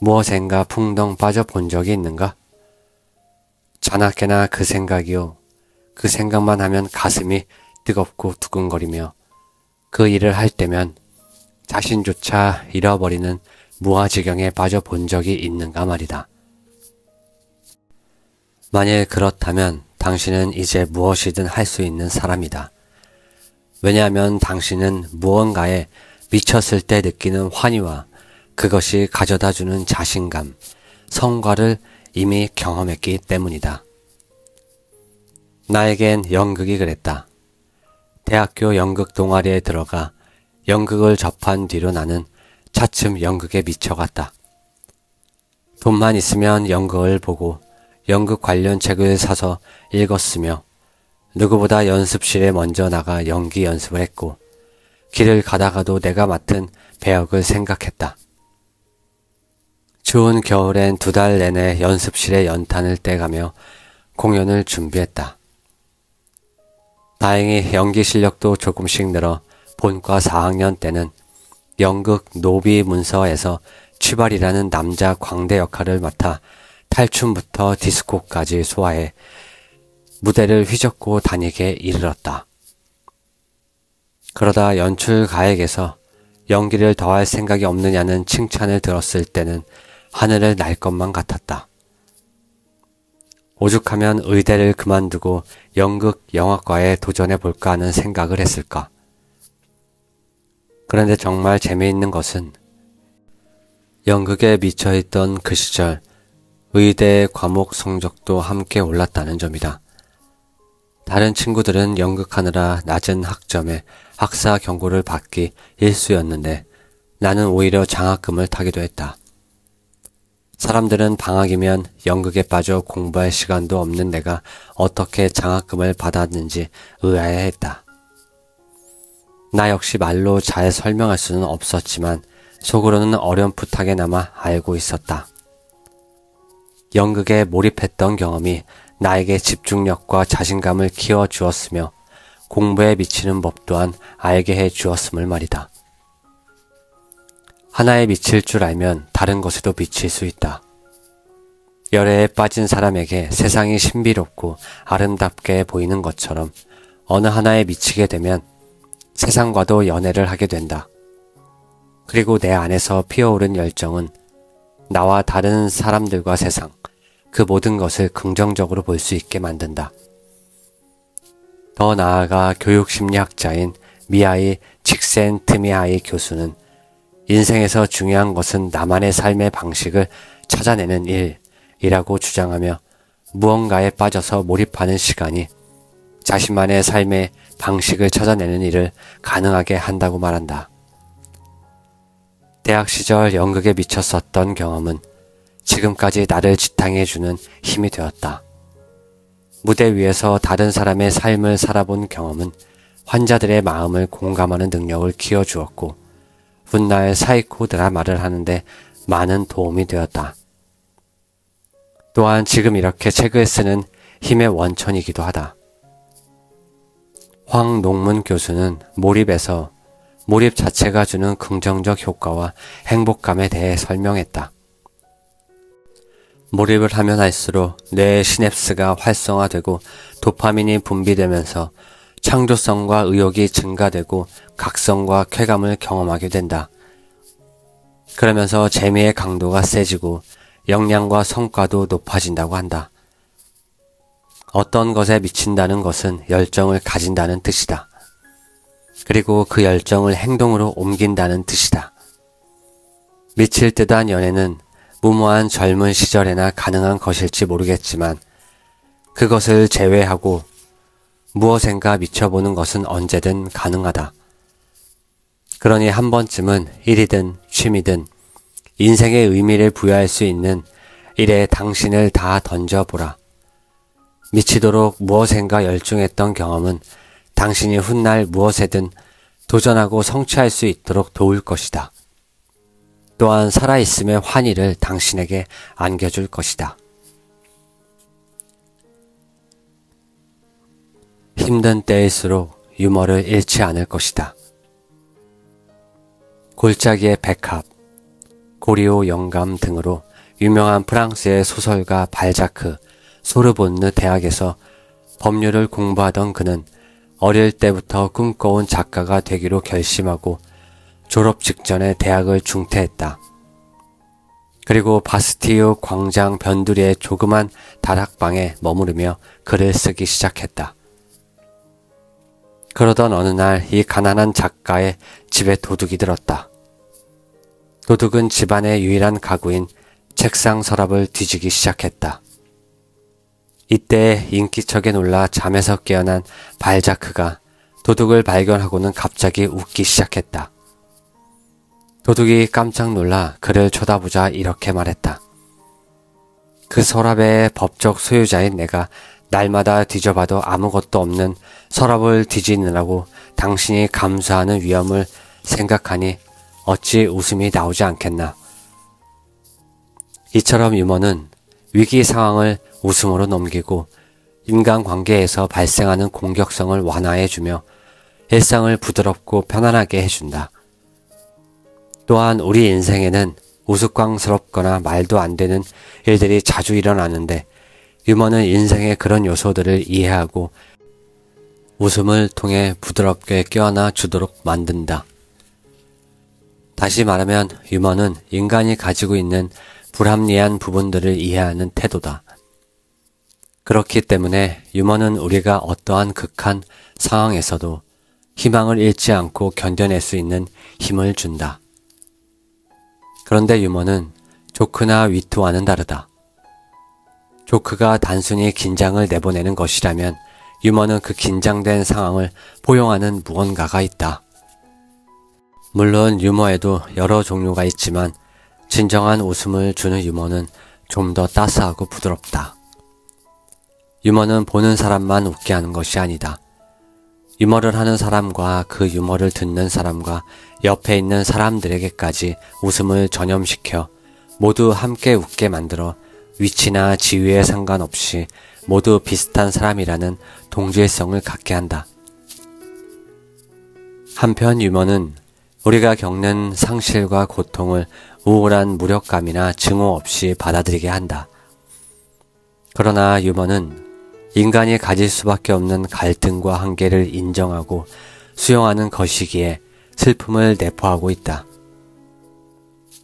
[SPEAKER 1] 무엇인가 풍덩 빠져본 적이 있는가? 자나깨나 그 생각이요. 그 생각만 하면 가슴이 뜨겁고 두근거리며 그 일을 할 때면 자신조차 잃어버리는 무아지경에 빠져본 적이 있는가 말이다. 만일 그렇다면 당신은 이제 무엇이든 할 수 있는 사람이다. 왜냐하면 당신은 무언가에 미쳤을 때 느끼는 환희와 그것이 가져다주는 자신감, 성과를 이미 경험했기 때문이다. 나에겐 연극이 그랬다. 대학교 연극 동아리에 들어가 연극을 접한 뒤로 나는 차츰 연극에 미쳐갔다. 돈만 있으면 연극을 보고 연극 관련 책을 사서 읽었으며 누구보다 연습실에 먼저 나가 연기 연습을 했고 길을 가다가도 내가 맡은 배역을 생각했다. 추운 겨울엔 2달 내내 연습실에 연탄을 떼가며 공연을 준비했다. 다행히 연기 실력도 조금씩 늘어 본과 4학년 때는 연극 노비 문서에서 취발이라는 남자 광대 역할을 맡아 탈춤부터 디스코까지 소화해 무대를 휘젓고 다니게 이르렀다. 그러다 연출가에게서 연기를 더할 생각이 없느냐는 칭찬을 들었을 때는 하늘을 날 것만 같았다. 오죽하면 의대를 그만두고 연극 영화과에 도전해볼까 하는 생각을 했을까. 그런데 정말 재미있는 것은 연극에 미쳐있던 그 시절 의대 과목 성적도 함께 올랐다는 점이다. 다른 친구들은 연극하느라 낮은 학점에 학사 경고를 받기 일쑤였는데 나는 오히려 장학금을 타기도 했다. 사람들은 방학이면 연극에 빠져 공부할 시간도 없는 내가 어떻게 장학금을 받았는지 의아해했다. 나 역시 말로 잘 설명할 수는 없었지만 속으로는 어렴풋하게나마 알고 있었다. 연극에 몰입했던 경험이 나에게 집중력과 자신감을 키워주었으며 공부에 미치는 법 또한 알게 해주었음을 말이다. 하나에 미칠 줄 알면 다른 것에도 미칠 수 있다. 열애에 빠진 사람에게 세상이 신비롭고 아름답게 보이는 것처럼 어느 하나에 미치게 되면 세상과도 연애를 하게 된다. 그리고 내 안에서 피어오른 열정은 나와 다른 사람들과 세상, 그 모든 것을 긍정적으로 볼 수 있게 만든다. 더 나아가 교육심리학자인 미하이 칙센트미하이 교수는 인생에서 중요한 것은 나만의 삶의 방식을 찾아내는 일이라고 주장하며 무언가에 빠져서 몰입하는 시간이 자신만의 삶의 방식을 찾아내는 일을 가능하게 한다고 말한다. 대학 시절 연극에 미쳤었던 경험은 지금까지 나를 지탱해주는 힘이 되었다. 무대 위에서 다른 사람의 삶을 살아본 경험은 환자들의 마음을 공감하는 능력을 키워주었고 훗날 사이코 드라마를 하는데 많은 도움이 되었다. 또한 지금 이렇게 책을 쓰는 힘의 원천이기도 하다. 황농문 교수는 몰입에서 몰입 자체가 주는 긍정적 효과와 행복감에 대해 설명했다. 몰입을 하면 할수록 뇌의 시냅스가 활성화되고 도파민이 분비되면서 창조성과 의욕이 증가되고 각성과 쾌감을 경험하게 된다. 그러면서 재미의 강도가 세지고 역량과 성과도 높아진다고 한다. 어떤 것에 미친다는 것은 열정을 가진다는 뜻이다. 그리고 그 열정을 행동으로 옮긴다는 뜻이다. 미칠 듯한 연애는 무모한 젊은 시절에나 가능한 것일지 모르겠지만 그것을 제외하고 무엇인가 미쳐보는 것은 언제든 가능하다. 그러니 한 번쯤은 일이든 취미든 인생의 의미를 부여할 수 있는 일에 당신을 다 던져보라. 미치도록 무엇인가 열중했던 경험은 당신이 훗날 무엇에든 도전하고 성취할 수 있도록 도울 것이다. 또한 살아있음의 환희를 당신에게 안겨줄 것이다. 힘든 때일수록 유머를 잃지 않을 것이다. 골짜기의 백합, 고리오 영감 등으로 유명한 프랑스의 소설가 발자크, 소르본느 대학에서 법률을 공부하던 그는 어릴 때부터 꿈꿔온 작가가 되기로 결심하고 졸업 직전에 대학을 중퇴했다. 그리고 바스티유 광장 변두리의 조그만 다락방에 머무르며 글을 쓰기 시작했다. 그러던 어느 날 이 가난한 작가의 집에 도둑이 들었다. 도둑은 집안의 유일한 가구인 책상 서랍을 뒤지기 시작했다. 이때 인기척에 놀라 잠에서 깨어난 발자크가 도둑을 발견하고는 갑자기 웃기 시작했다. 도둑이 깜짝 놀라 그를 쳐다보자 이렇게 말했다. 그 서랍의 법적 소유자인 내가 날마다 뒤져봐도 아무것도 없는 서랍을 뒤지느라고 당신이 감수하는 위험을 생각하니 어찌 웃음이 나오지 않겠나. 이처럼 유머는 위기 상황을 웃음으로 넘기고 인간관계에서 발생하는 공격성을 완화해주며 일상을 부드럽고 편안하게 해준다. 또한 우리 인생에는 우스꽝스럽거나 말도 안 되는 일들이 자주 일어나는데 유머는 인생의 그런 요소들을 이해하고 웃음을 통해 부드럽게 껴안아 주도록 만든다. 다시 말하면 유머는 인간이 가지고 있는 불합리한 부분들을 이해하는 태도다. 그렇기 때문에 유머는 우리가 어떠한 극한 상황에서도 희망을 잃지 않고 견뎌낼 수 있는 힘을 준다. 그런데 유머는 조크나 위트와는 다르다. 조크가 단순히 긴장을 내보내는 것이라면 유머는 그 긴장된 상황을 포용하는 무언가가 있다. 물론 유머에도 여러 종류가 있지만 진정한 웃음을 주는 유머는 좀 더 따스하고 부드럽다. 유머는 보는 사람만 웃게 하는 것이 아니다. 유머를 하는 사람과 그 유머를 듣는 사람과 옆에 있는 사람들에게까지 웃음을 전염시켜 모두 함께 웃게 만들어 위치나 지위에 상관없이 모두 비슷한 사람이라는 동질성을 갖게 한다. 한편 유머는 우리가 겪는 상실과 고통을 우울한 무력감이나 증오 없이 받아들이게 한다. 그러나 유머는 인간이 가질 수밖에 없는 갈등과 한계를 인정하고 수용하는 것이기에 슬픔을 내포하고 있다.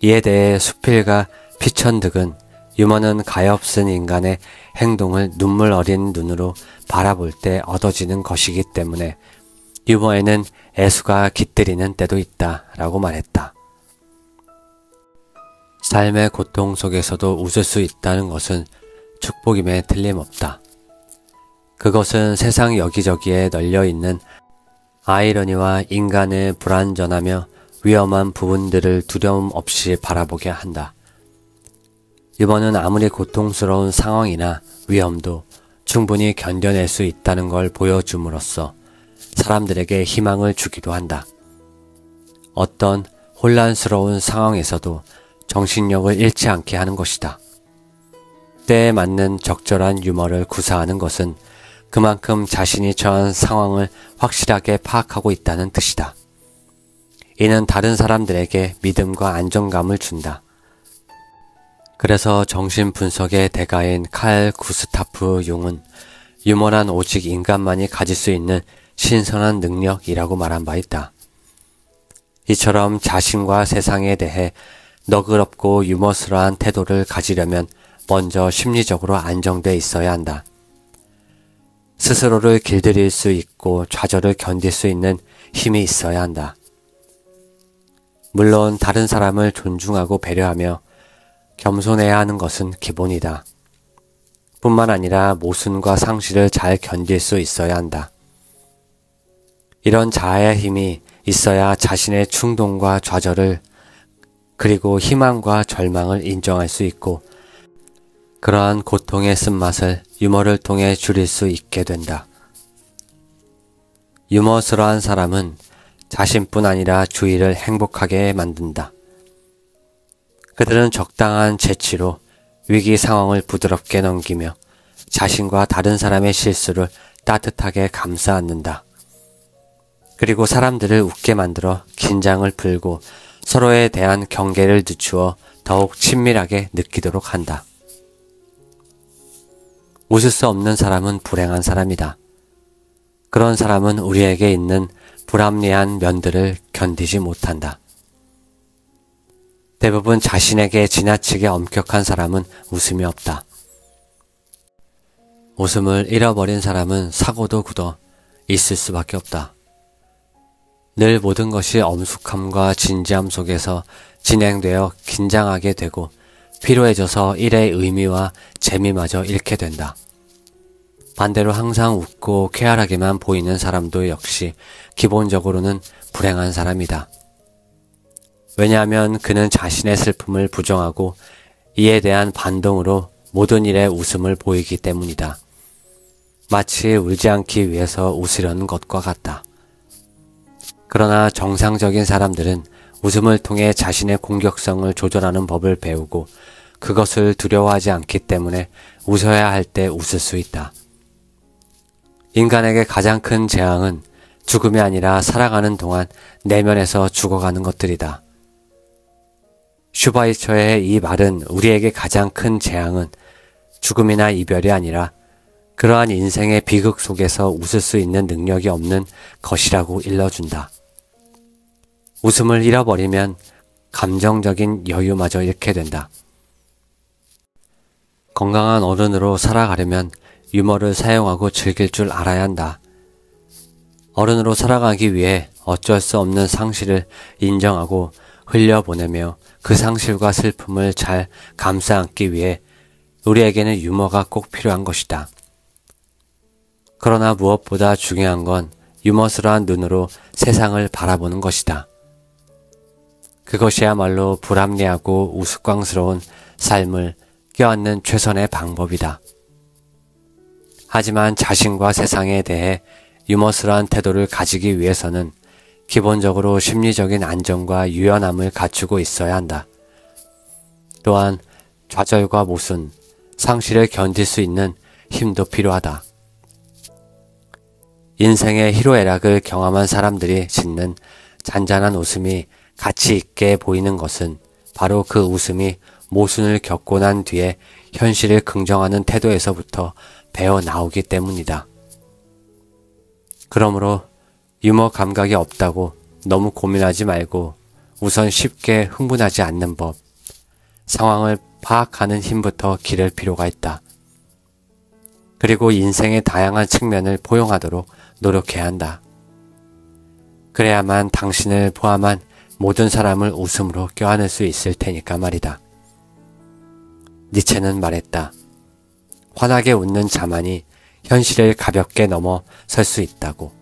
[SPEAKER 1] 이에 대해 수필가 피천득은 유머는 가엾은 인간의 행동을 눈물 어린 눈으로 바라볼 때 얻어지는 것이기 때문에 유머에는 애수가 깃들이는 때도 있다 라고 말했다. 삶의 고통 속에서도 웃을 수 있다는 것은 축복임에 틀림없다. 그것은 세상 여기저기에 널려있는 아이러니와 인간의 불완전하며 위험한 부분들을 두려움 없이 바라보게 한다. 유머는 아무리 고통스러운 상황이나 위험도 충분히 견뎌낼 수 있다는 걸 보여줌으로써 사람들에게 희망을 주기도 한다. 어떤 혼란스러운 상황에서도 정신력을 잃지 않게 하는 것이다. 때에 맞는 적절한 유머를 구사하는 것은 그만큼 자신이 처한 상황을 확실하게 파악하고 있다는 뜻이다. 이는 다른 사람들에게 믿음과 안정감을 준다. 그래서 정신분석의 대가인 칼 구스타프 융은 유머란 오직 인간만이 가질 수 있는 신선한 능력이라고 말한 바 있다. 이처럼 자신과 세상에 대해 너그럽고 유머스러운 태도를 가지려면 먼저 심리적으로 안정돼 있어야 한다. 스스로를 길들일 수 있고 좌절을 견딜 수 있는 힘이 있어야 한다. 물론 다른 사람을 존중하고 배려하며 겸손해야 하는 것은 기본이다. 뿐만 아니라 모순과 상실을 잘 견딜 수 있어야 한다. 이런 자아의 힘이 있어야 자신의 충동과 좌절을 그리고 희망과 절망을 인정할 수 있고 그러한 고통의 쓴맛을 유머를 통해 줄일 수 있게 된다. 유머스러운 사람은 자신뿐 아니라 주위를 행복하게 만든다. 그들은 적당한 재치로 위기 상황을 부드럽게 넘기며 자신과 다른 사람의 실수를 따뜻하게 감싸 안는다. 그리고 사람들을 웃게 만들어 긴장을 풀고 서로에 대한 경계를 늦추어 더욱 친밀하게 느끼도록 한다. 웃을 수 없는 사람은 불행한 사람이다. 그런 사람은 우리에게 있는 불합리한 면들을 견디지 못한다. 대부분 자신에게 지나치게 엄격한 사람은 웃음이 없다. 웃음을 잃어버린 사람은 사고도 굳어 있을 수밖에 없다. 늘 모든 것이 엄숙함과 진지함 속에서 진행되어 긴장하게 되고 피로해져서 일의 의미와 재미마저 잃게 된다. 반대로 항상 웃고 쾌활하게만 보이는 사람도 역시 기본적으로는 불행한 사람이다. 왜냐하면 그는 자신의 슬픔을 부정하고 이에 대한 반동으로 모든 일에 웃음을 보이기 때문이다. 마치 울지 않기 위해서 웃으려는 것과 같다. 그러나 정상적인 사람들은 웃음을 통해 자신의 공격성을 조절하는 법을 배우고 그것을 두려워하지 않기 때문에 웃어야 할 때 웃을 수 있다. 인간에게 가장 큰 재앙은 죽음이 아니라 살아가는 동안 내면에서 죽어가는 것들이다. 슈바이처의 이 말은 우리에게 가장 큰 재앙은 죽음이나 이별이 아니라 그러한 인생의 비극 속에서 웃을 수 있는 능력이 없는 것이라고 일러준다. 웃음을 잃어버리면 감정적인 여유마저 잃게 된다. 건강한 어른으로 살아가려면 유머를 사용하고 즐길 줄 알아야 한다. 어른으로 살아가기 위해 어쩔 수 없는 상실을 인정하고 흘려보내며 그 상실과 슬픔을 잘 감싸 안기 위해 우리에게는 유머가 꼭 필요한 것이다. 그러나 무엇보다 중요한 건 유머스러운 눈으로 세상을 바라보는 것이다. 그것이야말로 불합리하고 우스꽝스러운 삶을 껴안는 최선의 방법이다. 하지만 자신과 세상에 대해 유머스러운 태도를 가지기 위해서는 기본적으로 심리적인 안정과 유연함을 갖추고 있어야 한다. 또한 좌절과 모순, 상실을 견딜 수 있는 힘도 필요하다. 인생의 희로애락을 경험한 사람들이 짓는 잔잔한 웃음이 가치 있게 보이는 것은 바로 그 웃음이 모순을 겪고 난 뒤에 현실을 긍정하는 태도에서부터 배어 나오기 때문이다. 그러므로 유머 감각이 없다고 너무 고민하지 말고 우선 쉽게 흥분하지 않는 법, 상황을 파악하는 힘부터 기를 필요가 있다. 그리고 인생의 다양한 측면을 포용하도록 노력해야 한다. 그래야만 당신을 포함한 모든 사람을 웃음으로 껴안을 수 있을 테니까 말이다. 니체는 말했다. 환하게 웃는 자만이 현실을 가볍게 넘어설 수 있다고.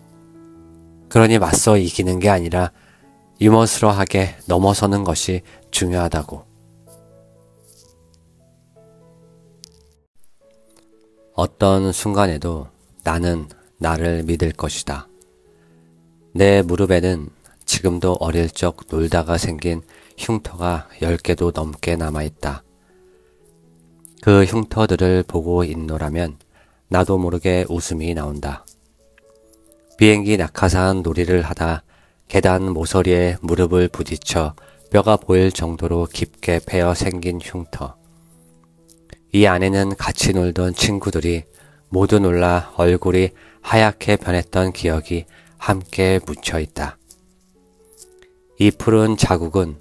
[SPEAKER 1] 그러니 맞서 이기는 게 아니라 유머스러하게 넘어서는 것이 중요하다고. 어떤 순간에도 나는 나를 믿을 것이다. 내 무릎에는 지금도 어릴 적 놀다가 생긴 흉터가 10개도 넘게 남아있다. 그 흉터들을 보고 있노라면 나도 모르게 웃음이 나온다. 비행기 낙하산 놀이를 하다 계단 모서리에 무릎을 부딪혀 뼈가 보일 정도로 깊게 베어 생긴 흉터. 이 안에는 같이 놀던 친구들이 모두 놀라 얼굴이 하얗게 변했던 기억이 함께 묻혀 있다. 이 푸른 자국은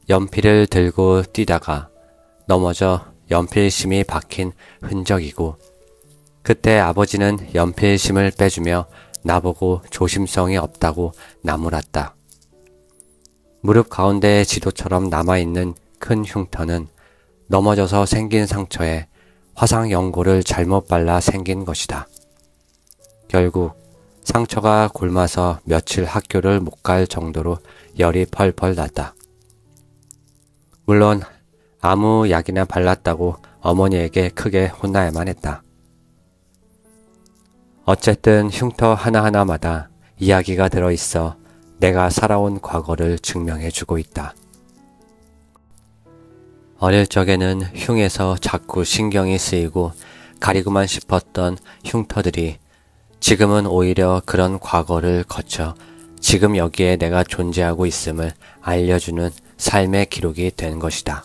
[SPEAKER 1] 연필을 들고 뛰다가 넘어져 연필심이 박힌 흔적이고 그때 아버지는 연필심을 빼주며 나보고 조심성이 없다고 나무랐다. 무릎 가운데 지도처럼 남아있는 큰 흉터는 넘어져서 생긴 상처에 화상 연고를 잘못 발라 생긴 것이다. 결국 상처가 곪아서 며칠 학교를 못 갈 정도로 열이 펄펄 났다. 물론 아무 약이나 발랐다고 어머니에게 크게 혼나야만 했다. 어쨌든 흉터 하나하나마다 이야기가 들어있어 내가 살아온 과거를 증명해주고 있다. 어릴 적에는 흉에서 자꾸 신경이 쓰이고 가리고만 싶었던 흉터들이 지금은 오히려 그런 과거를 거쳐 지금 여기에 내가 존재하고 있음을 알려주는 삶의 기록이 된 것이다.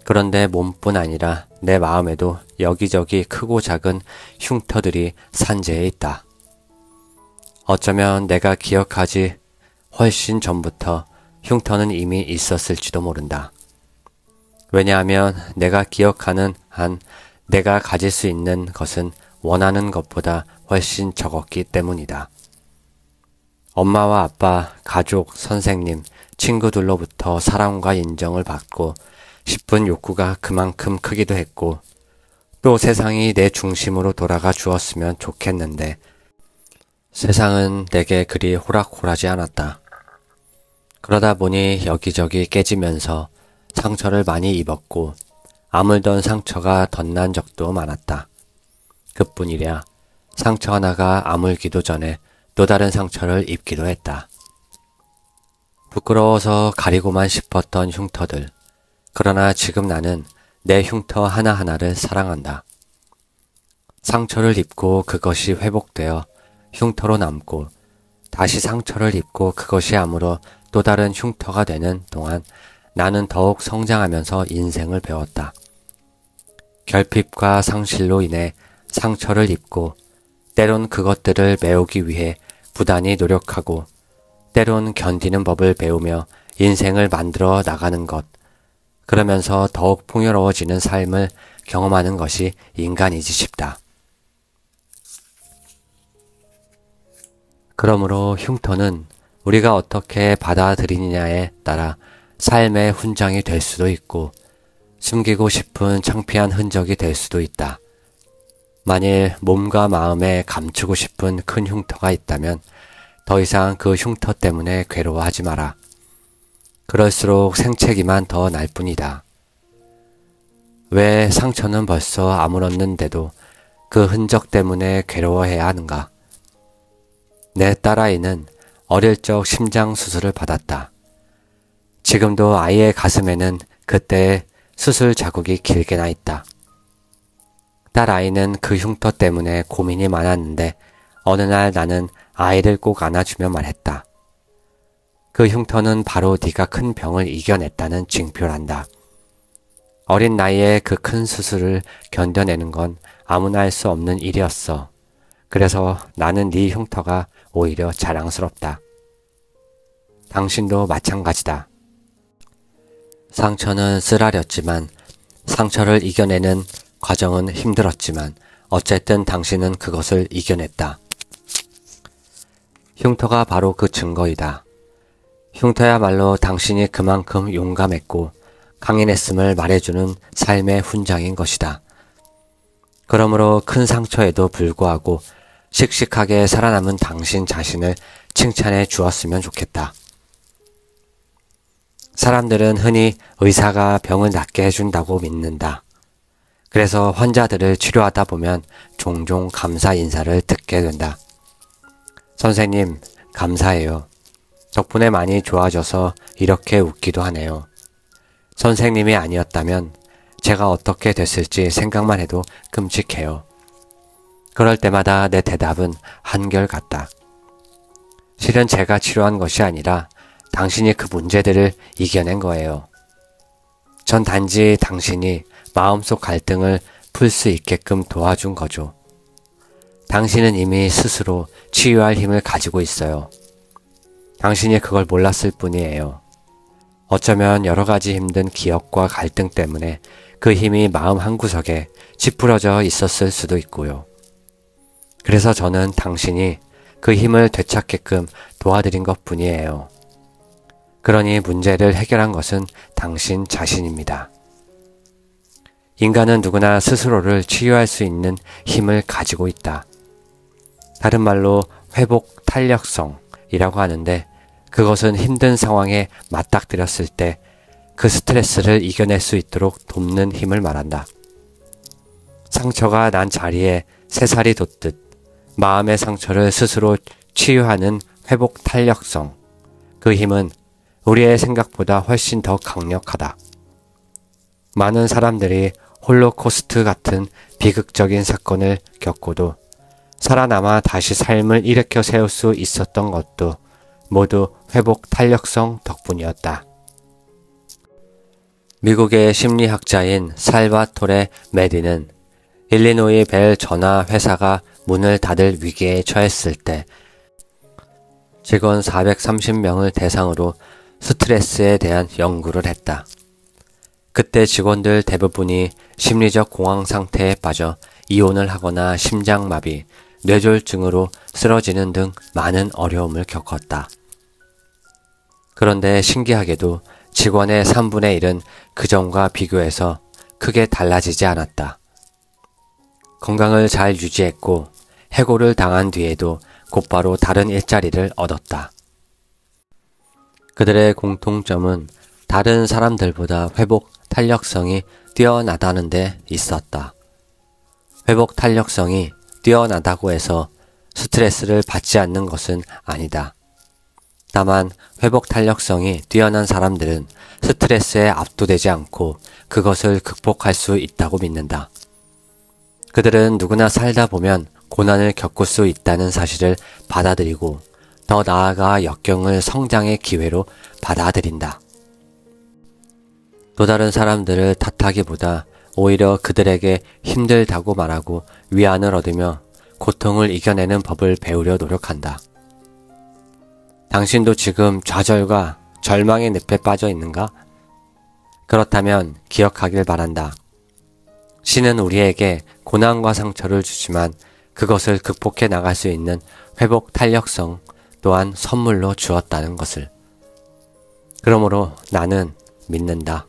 [SPEAKER 1] 그런데 몸뿐 아니라 내 마음에도 여기저기 크고 작은 흉터들이 산재해 있다. 어쩌면 내가 기억하지 훨씬 전부터 흉터는 이미 있었을지도 모른다. 왜냐하면 내가 기억하는 한 내가 가질 수 있는 것은 원하는 것보다 훨씬 적었기 때문이다. 엄마와 아빠, 가족, 선생님, 친구들로부터 사랑과 인정을 받고 싶은 욕구가 그만큼 크기도 했고 또 세상이 내 중심으로 돌아가 주었으면 좋겠는데 세상은 내게 그리 호락호락하지 않았다. 그러다 보니 여기저기 깨지면서 상처를 많이 입었고 아물던 상처가 덧난 적도 많았다. 그뿐이랴 상처 하나가 아물기도 전에 또 다른 상처를 입기도 했다. 부끄러워서 가리고만 싶었던 흉터들. 그러나 지금 나는 내 흉터 하나하나를 사랑한다. 상처를 입고 그것이 회복되어 흉터로 남고 다시 상처를 입고 그것이 아물어 또 다른 흉터가 되는 동안 나는 더욱 성장하면서 인생을 배웠다. 결핍과 상실로 인해 상처를 입고 때론 그것들을 메우기 위해 부단히 노력하고 때론 견디는 법을 배우며 인생을 만들어 나가는 것. 그러면서 더욱 풍요로워지는 삶을 경험하는 것이 인간이지 싶다. 그러므로 흉터는 우리가 어떻게 받아들이느냐에 따라 삶의 훈장이 될 수도 있고 숨기고 싶은 창피한 흔적이 될 수도 있다. 만일 몸과 마음에 감추고 싶은 큰 흉터가 있다면 더 이상 그 흉터 때문에 괴로워하지 마라. 그럴수록 생채기만 더 날 뿐이다. 왜 상처는 벌써 아물었는데도 그 흔적 때문에 괴로워해야 하는가? 내 딸아이는 어릴 적 심장 수술을 받았다. 지금도 아이의 가슴에는 그때의 수술 자국이 길게나 있다. 딸아이는 그 흉터 때문에 고민이 많았는데 어느 날 나는 아이를 꼭 안아주며 말했다. 그 흉터는 바로 네가 큰 병을 이겨냈다는 징표란다. 어린 나이에 그 큰 수술을 견뎌내는 건 아무나 할 수 없는 일이었어. 그래서 나는 네 흉터가 오히려 자랑스럽다. 당신도 마찬가지다. 상처는 쓰라렸지만 상처를 이겨내는 과정은 힘들었지만 어쨌든 당신은 그것을 이겨냈다. 흉터가 바로 그 증거이다. 흉터야말로 당신이 그만큼 용감했고 강인했음을 말해주는 삶의 훈장인 것이다. 그러므로 큰 상처에도 불구하고 씩씩하게 살아남은 당신 자신을 칭찬해 주었으면 좋겠다. 사람들은 흔히 의사가 병을 낫게 해준다고 믿는다. 그래서 환자들을 치료하다 보면 종종 감사 인사를 듣게 된다. 선생님, 감사해요. 덕분에 많이 좋아져서 이렇게 웃기도 하네요. 선생님이 아니었다면 제가 어떻게 됐을지 생각만 해도 끔찍해요. 그럴 때마다 내 대답은 한결같다. 실은 제가 치료한 것이 아니라 당신이 그 문제들을 이겨낸 거예요. 전 단지 당신이 마음속 갈등을 풀 수 있게끔 도와준 거죠. 당신은 이미 스스로 치유할 힘을 가지고 있어요. 당신이 그걸 몰랐을 뿐이에요. 어쩌면 여러 가지 힘든 기억과 갈등 때문에 그 힘이 마음 한구석에 찌푸려져 있었을 수도 있고요. 그래서 저는 당신이 그 힘을 되찾게끔 도와드린 것 뿐이에요. 그러니 문제를 해결한 것은 당신 자신입니다. 인간은 누구나 스스로를 치유할 수 있는 힘을 가지고 있다. 다른 말로 회복 탄력성이라고 하는데 그것은 힘든 상황에 맞닥뜨렸을 때 그 스트레스를 이겨낼 수 있도록 돕는 힘을 말한다. 상처가 난 자리에 새살이 돋듯 마음의 상처를 스스로 치유하는 회복 탄력성. 그 힘은 우리의 생각보다 훨씬 더 강력하다. 많은 사람들이 홀로코스트 같은 비극적인 사건을 겪고도 살아남아 다시 삶을 일으켜 세울 수 있었던 것도 모두 회복 탄력성 덕분이었다. 미국의 심리학자인 살바토레 메디는 일리노이 벨 전화 회사가 문을 닫을 위기에 처했을 때 직원 430명을 대상으로 스트레스에 대한 연구를 했다. 그때 직원들 대부분이 심리적 공황 상태에 빠져 이혼을 하거나 심장마비, 뇌졸중으로 쓰러지는 등 많은 어려움을 겪었다. 그런데 신기하게도 직원의 3분의 1은 그전과 비교해서 크게 달라지지 않았다. 건강을 잘 유지했고 해고를 당한 뒤에도 곧바로 다른 일자리를 얻었다. 그들의 공통점은 다른 사람들보다 회복 탄력성이 뛰어나다는 데 있었다. 회복 탄력성이 뛰어나다고 해서 스트레스를 받지 않는 것은 아니다. 다만 회복 탄력성이 뛰어난 사람들은 스트레스에 압도되지 않고 그것을 극복할 수 있다고 믿는다. 그들은 누구나 살다 보면 고난을 겪을 수 있다는 사실을 받아들이고 더 나아가 역경을 성장의 기회로 받아들인다. 또 다른 사람들을 탓하기보다 오히려 그들에게 힘들다고 말하고 위안을 얻으며 고통을 이겨내는 법을 배우려 노력한다. 당신도 지금 좌절과 절망의 늪에 빠져 있는가? 그렇다면 기억하길 바란다. 신은 우리에게 고난과 상처를 주지만 그것을 극복해 나갈 수 있는 회복 탄력성 또한 선물로 주었다는 것을. 그러므로 나는 믿는다.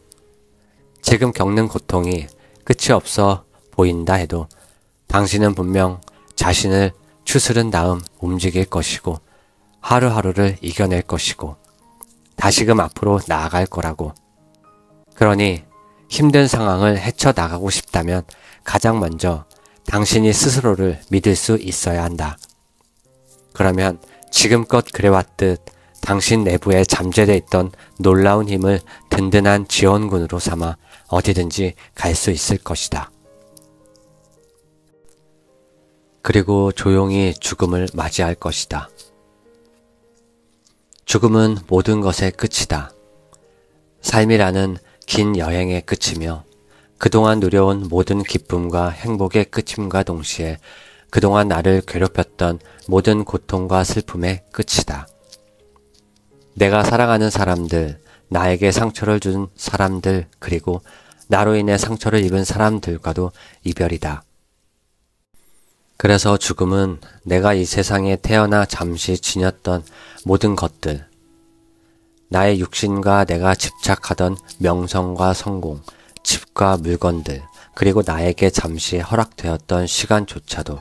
[SPEAKER 1] 지금 겪는 고통이 끝이 없어 보인다 해도 당신은 분명 자신을 추스른 다음 움직일 것이고 하루하루를 이겨낼 것이고 다시금 앞으로 나아갈 거라고. 그러니 힘든 상황을 헤쳐나가고 싶다면 가장 먼저 당신이 스스로를 믿을 수 있어야 한다. 그러면 지금껏 그래왔듯 당신 내부에 잠재되어 있던 놀라운 힘을 든든한 지원군으로 삼아 어디든지 갈 수 있을 것이다. 그리고 조용히 죽음을 맞이할 것이다. 죽음은 모든 것의 끝이다. 삶이라는 긴 여행의 끝이며 그동안 누려온 모든 기쁨과 행복의 끝임과 동시에 그동안 나를 괴롭혔던 모든 고통과 슬픔의 끝이다. 내가 사랑하는 사람들, 나에게 상처를 준 사람들, 그리고 나로 인해 상처를 입은 사람들과도 이별이다. 그래서 죽음은 내가 이 세상에 태어나 잠시 지녔던 모든 것들, 나의 육신과 내가 집착하던 명성과 성공, 집과 물건들, 그리고 나에게 잠시 허락되었던 시간조차도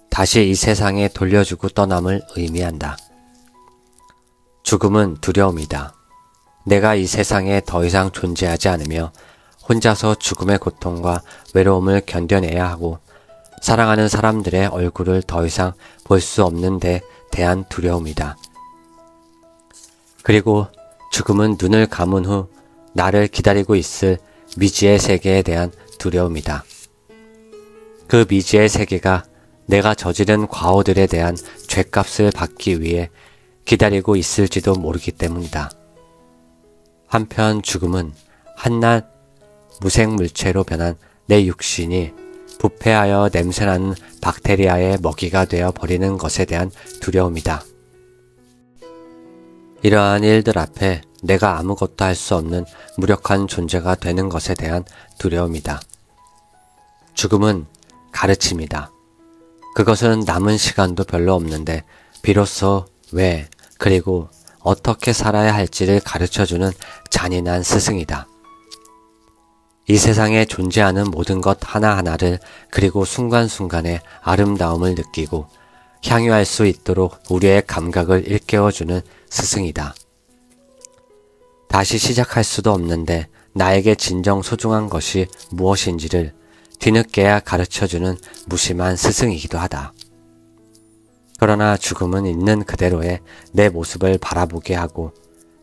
[SPEAKER 1] 다시 이 세상에 돌려주고 떠남을 의미한다. 죽음은 두려움이다. 내가 이 세상에 더 이상 존재하지 않으며 혼자서 죽음의 고통과 외로움을 견뎌내야 하고 사랑하는 사람들의 얼굴을 더 이상 볼 수 없는 데 대한 두려움이다. 그리고 죽음은 눈을 감은 후 나를 기다리고 있을 미지의 세계에 대한 두려움이다. 그 미지의 세계가 내가 저지른 과오들에 대한 죗값을 받기 위해 기다리고 있을지도 모르기 때문이다. 한편 죽음은 한낱 무생물체로 변한 내 육신이 부패하여 냄새나는 박테리아의 먹이가 되어 버리는 것에 대한 두려움이다. 이러한 일들 앞에 내가 아무것도 할 수 없는 무력한 존재가 되는 것에 대한 두려움이다. 죽음은 가르침이다. 그것은 남은 시간도 별로 없는데 비로소 왜, 그리고 어떻게 살아야 할지를 가르쳐주는 잔인한 스승이다. 이 세상에 존재하는 모든 것 하나하나를 그리고 순간순간의 아름다움을 느끼고 향유할 수 있도록 우리의 감각을 일깨워주는 스승이다. 다시 시작할 수도 없는데 나에게 진정 소중한 것이 무엇인지를 뒤늦게야 가르쳐주는 무심한 스승이기도 하다. 그러나 죽음은 있는 그대로의 내 모습을 바라보게 하고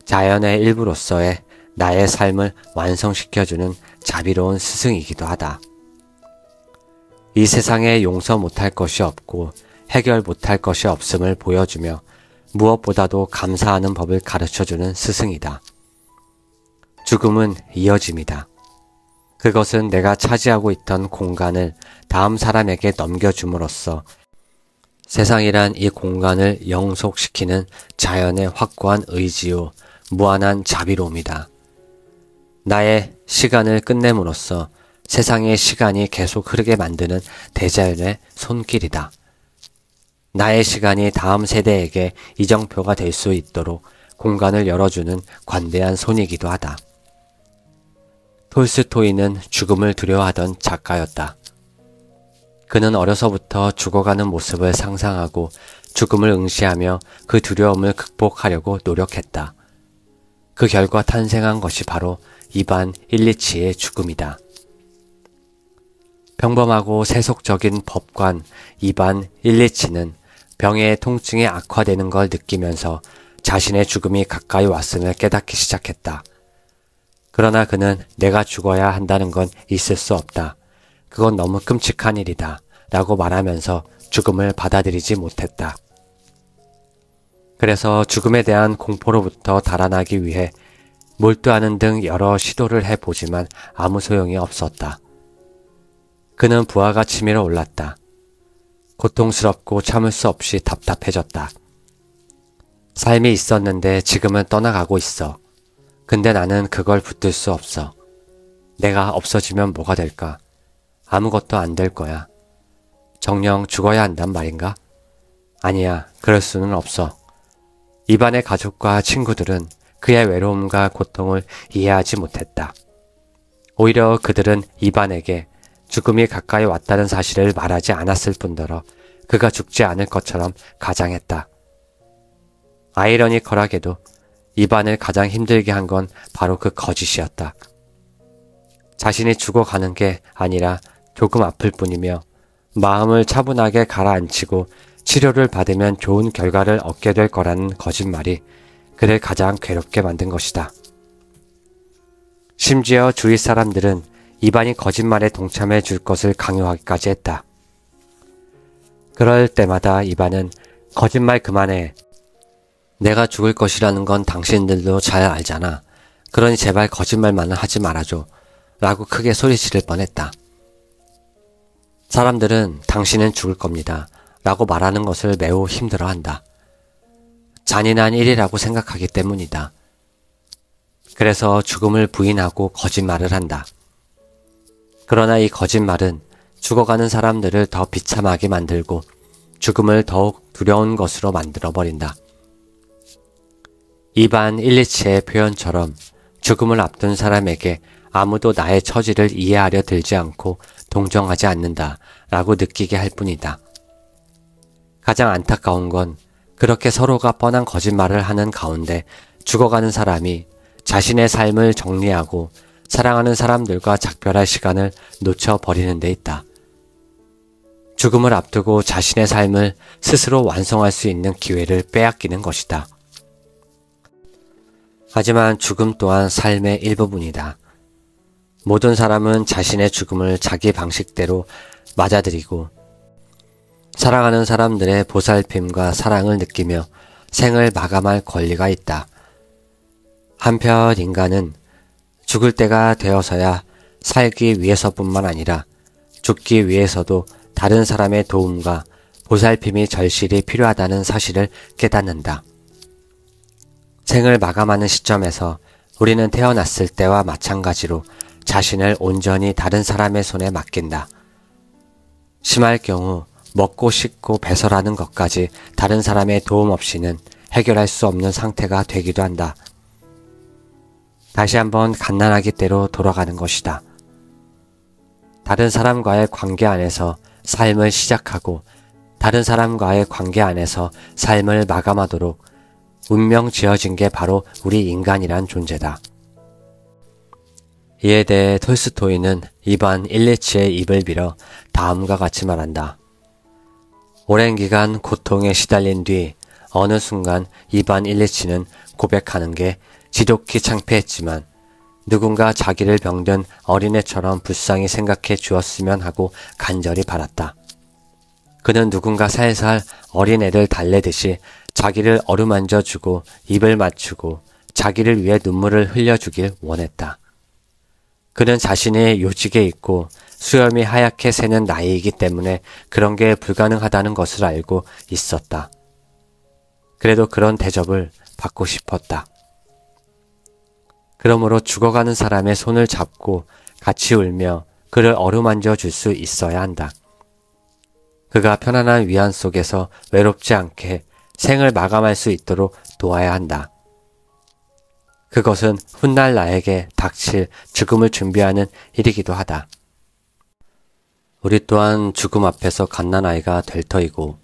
[SPEAKER 1] 자연의 일부로서의 나의 삶을 완성시켜주는 자비로운 스승이기도 하다. 이 세상에 용서 못할 것이 없고 해결 못할 것이 없음을 보여주며 무엇보다도 감사하는 법을 가르쳐주는 스승이다. 죽음은 이어짐이다. 그것은 내가 차지하고 있던 공간을 다음 사람에게 넘겨줌으로써 세상이란 이 공간을 영속시키는 자연의 확고한 의지요 무한한 자비로움이다. 나의 시간을 끝냄으로써 세상의 시간이 계속 흐르게 만드는 대자연의 손길이다. 나의 시간이 다음 세대에게 이정표가 될 수 있도록 공간을 열어주는 관대한 손이기도 하다. 톨스토이는 죽음을 두려워하던 작가였다. 그는 어려서부터 죽어가는 모습을 상상하고 죽음을 응시하며 그 두려움을 극복하려고 노력했다. 그 결과 탄생한 것이 바로 이반 일리치의 죽음이다. 평범하고 세속적인 법관 이반 일리치는 병의 통증이 악화되는 걸 느끼면서 자신의 죽음이 가까이 왔음을 깨닫기 시작했다. 그러나 그는 내가 죽어야 한다는 건 있을 수 없다. 그건 너무 끔찍한 일이다. 라고 말하면서 죽음을 받아들이지 못했다. 그래서 죽음에 대한 공포로부터 달아나기 위해 몰두하는 등 여러 시도를 해보지만 아무 소용이 없었다. 그는 부하가 치밀어 올랐다. 고통스럽고 참을 수 없이 답답해졌다. 삶이 있었는데 지금은 떠나가고 있어. 근데 나는 그걸 붙들 수 없어. 내가 없어지면 뭐가 될까? 아무것도 안 될 거야. 정녕 죽어야 한단 말인가? 아니야, 그럴 수는 없어. 이반의 가족과 친구들은 그의 외로움과 고통을 이해하지 못했다. 오히려 그들은 이반에게 죽음이 가까이 왔다는 사실을 말하지 않았을 뿐더러 그가 죽지 않을 것처럼 가장했다. 아이러니컬하게도 이반을 가장 힘들게 한 건 바로 그 거짓이었다. 자신이 죽어가는 게 아니라 조금 아플 뿐이며 마음을 차분하게 가라앉히고 치료를 받으면 좋은 결과를 얻게 될 거라는 거짓말이 그를 가장 괴롭게 만든 것이다. 심지어 주위 사람들은 이반이 거짓말에 동참해 줄 것을 강요하기까지 했다. 그럴 때마다 이반은 거짓말 그만해. 내가 죽을 것이라는 건 당신들도 잘 알잖아. 그러니 제발 거짓말만은 하지 말아줘. 라고 크게 소리지를 뻔했다. 사람들은 당신은 죽을 겁니다. 라고 말하는 것을 매우 힘들어한다. 잔인한 일이라고 생각하기 때문이다. 그래서 죽음을 부인하고 거짓말을 한다. 그러나 이 거짓말은 죽어가는 사람들을 더 비참하게 만들고 죽음을 더욱 두려운 것으로 만들어버린다. 이반 일리치의 표현처럼 죽음을 앞둔 사람에게 아무도 나의 처지를 이해하려 들지 않고 동정하지 않는다 라고 느끼게 할 뿐이다. 가장 안타까운 건 그렇게 서로가 뻔한 거짓말을 하는 가운데 죽어가는 사람이 자신의 삶을 정리하고 사랑하는 사람들과 작별할 시간을 놓쳐버리는 데 있다. 죽음을 앞두고 자신의 삶을 스스로 완성할 수 있는 기회를 빼앗기는 것이다. 하지만 죽음 또한 삶의 일부분이다. 모든 사람은 자신의 죽음을 자기 방식대로 맞아들이고 사랑하는 사람들의 보살핌과 사랑을 느끼며 생을 마감할 권리가 있다. 한편 인간은 죽을 때가 되어서야 살기 위해서뿐만 아니라 죽기 위해서도 다른 사람의 도움과 보살핌이 절실히 필요하다는 사실을 깨닫는다. 생을 마감하는 시점에서 우리는 태어났을 때와 마찬가지로 자신을 온전히 다른 사람의 손에 맡긴다. 심할 경우 먹고 씻고 배설하는 것까지 다른 사람의 도움 없이는 해결할 수 없는 상태가 되기도 한다. 다시 한번 갓난아기때로 돌아가는 것이다. 다른 사람과의 관계 안에서 삶을 시작하고 다른 사람과의 관계 안에서 삶을 마감하도록 운명 지어진 게 바로 우리 인간이란 존재다. 이에 대해 톨스토이는 이반 일리치의 입을 빌어 다음과 같이 말한다. 오랜 기간 고통에 시달린 뒤 어느 순간 이반 일리치는 고백하는 게 지독히 창피했지만 누군가 자기를 병든 어린애처럼 불쌍히 생각해 주었으면 하고 간절히 바랐다. 그는 누군가 살살 어린애를 달래듯이 자기를 어루만져 주고 입을 맞추고 자기를 위해 눈물을 흘려주길 원했다. 그는 자신이 요직에 있고 수염이 하얗게 새는 나이이기 때문에 그런 게 불가능하다는 것을 알고 있었다. 그래도 그런 대접을 받고 싶었다. 그러므로 죽어가는 사람의 손을 잡고 같이 울며 그를 어루만져 줄 수 있어야 한다. 그가 편안한 위안 속에서 외롭지 않게 생을 마감할 수 있도록 도와야 한다. 그것은 훗날 나에게 닥칠 죽음을 준비하는 일이기도 하다. 우리 또한 죽음 앞에서 갓난아이가 될 터이고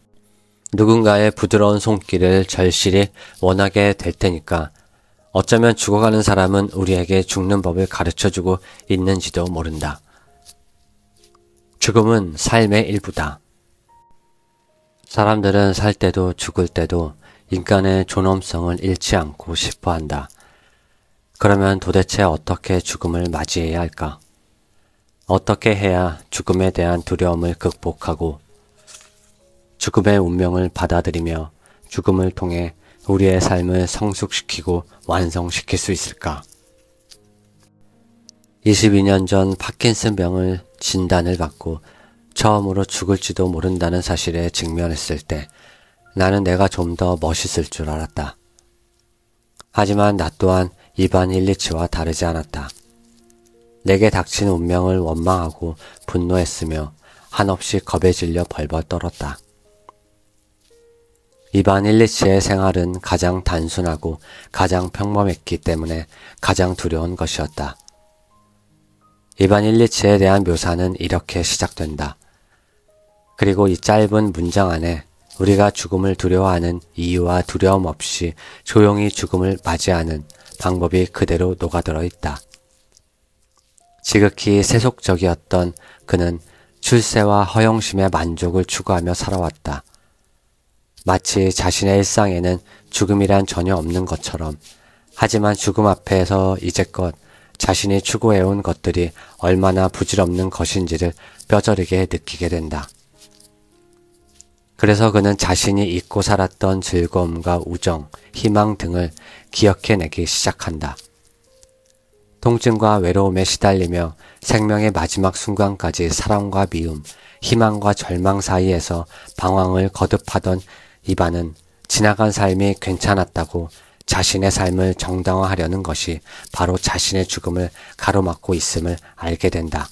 [SPEAKER 1] 누군가의 부드러운 손길을 절실히 원하게 될 테니까 어쩌면 죽어가는 사람은 우리에게 죽는 법을 가르쳐주고 있는지도 모른다. 죽음은 삶의 일부다. 사람들은 살 때도 죽을 때도 인간의 존엄성을 잃지 않고 싶어 한다. 그러면 도대체 어떻게 죽음을 맞이해야 할까? 어떻게 해야 죽음에 대한 두려움을 극복하고 죽음의 운명을 받아들이며 죽음을 통해 우리의 삶을 성숙시키고 완성시킬 수 있을까? 22년 전 파킨슨병을 진단을 받고 처음으로 죽을지도 모른다는 사실에 직면했을 때 나는 내가 좀 더 멋있을 줄 알았다. 하지만 나 또한 이반 일리치와 다르지 않았다. 내게 닥친 운명을 원망하고 분노했으며 한없이 겁에 질려 벌벌 떨었다. 이반 일리치의 생활은 가장 단순하고 가장 평범했기 때문에 가장 두려운 것이었다. 이반 일리치에 대한 묘사는 이렇게 시작된다. 그리고 이 짧은 문장 안에 우리가 죽음을 두려워하는 이유와 두려움 없이 조용히 죽음을 맞이하는 방법이 그대로 녹아들어 있다. 지극히 세속적이었던 그는 출세와 허영심의 만족을 추구하며 살아왔다. 마치 자신의 일상에는 죽음이란 전혀 없는 것처럼, 하지만 죽음 앞에서 이제껏 자신이 추구해온 것들이 얼마나 부질없는 것인지를 뼈저리게 느끼게 된다. 그래서 그는 자신이 잊고 살았던 즐거움과 우정, 희망 등을 기억해내기 시작한다. 통증과 외로움에 시달리며 생명의 마지막 순간까지 사랑과 미움, 희망과 절망 사이에서 방황을 거듭하던 이반은 지나간 삶이 괜찮았다고 자신의 삶을 정당화하려는 것이 바로 자신의 죽음을 가로막고 있음을 알게 된다.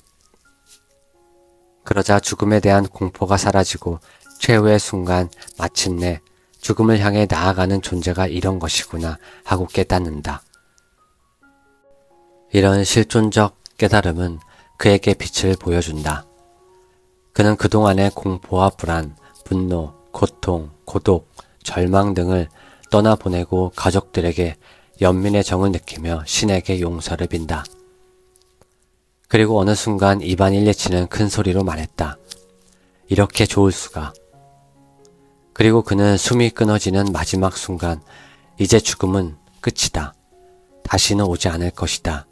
[SPEAKER 1] 그러자 죽음에 대한 공포가 사라지고 최후의 순간 마침내 죽음을 향해 나아가는 존재가 이런 것이구나 하고 깨닫는다. 이런 실존적 깨달음은 그에게 빛을 보여준다. 그는 그동안의 공포와 불안, 분노, 고통, 고독, 절망 등을 떠나보내고 가족들에게 연민의 정을 느끼며 신에게 용서를 빈다. 그리고 어느 순간 이반 일리치는 큰 소리로 말했다. 이렇게 좋을 수가. 그리고 그는 숨이 끊어지는 마지막 순간 이제 죽음은 끝이다. 다시는 오지 않을 것이다.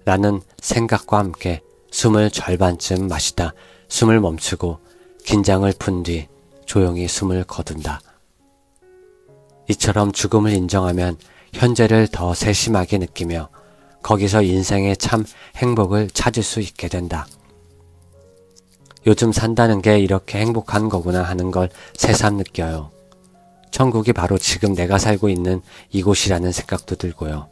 [SPEAKER 1] 라는 생각과 함께 숨을 절반쯤 마시다 숨을 멈추고 긴장을 푼 뒤 조용히 숨을 거둔다. 이처럼 죽음을 인정하면 현재를 더 세심하게 느끼며 거기서 인생의 참 행복을 찾을 수 있게 된다. 요즘 산다는 게 이렇게 행복한 거구나 하는 걸 새삼 느껴요. 천국이 바로 지금 내가 살고 있는 이곳이라는 생각도 들고요.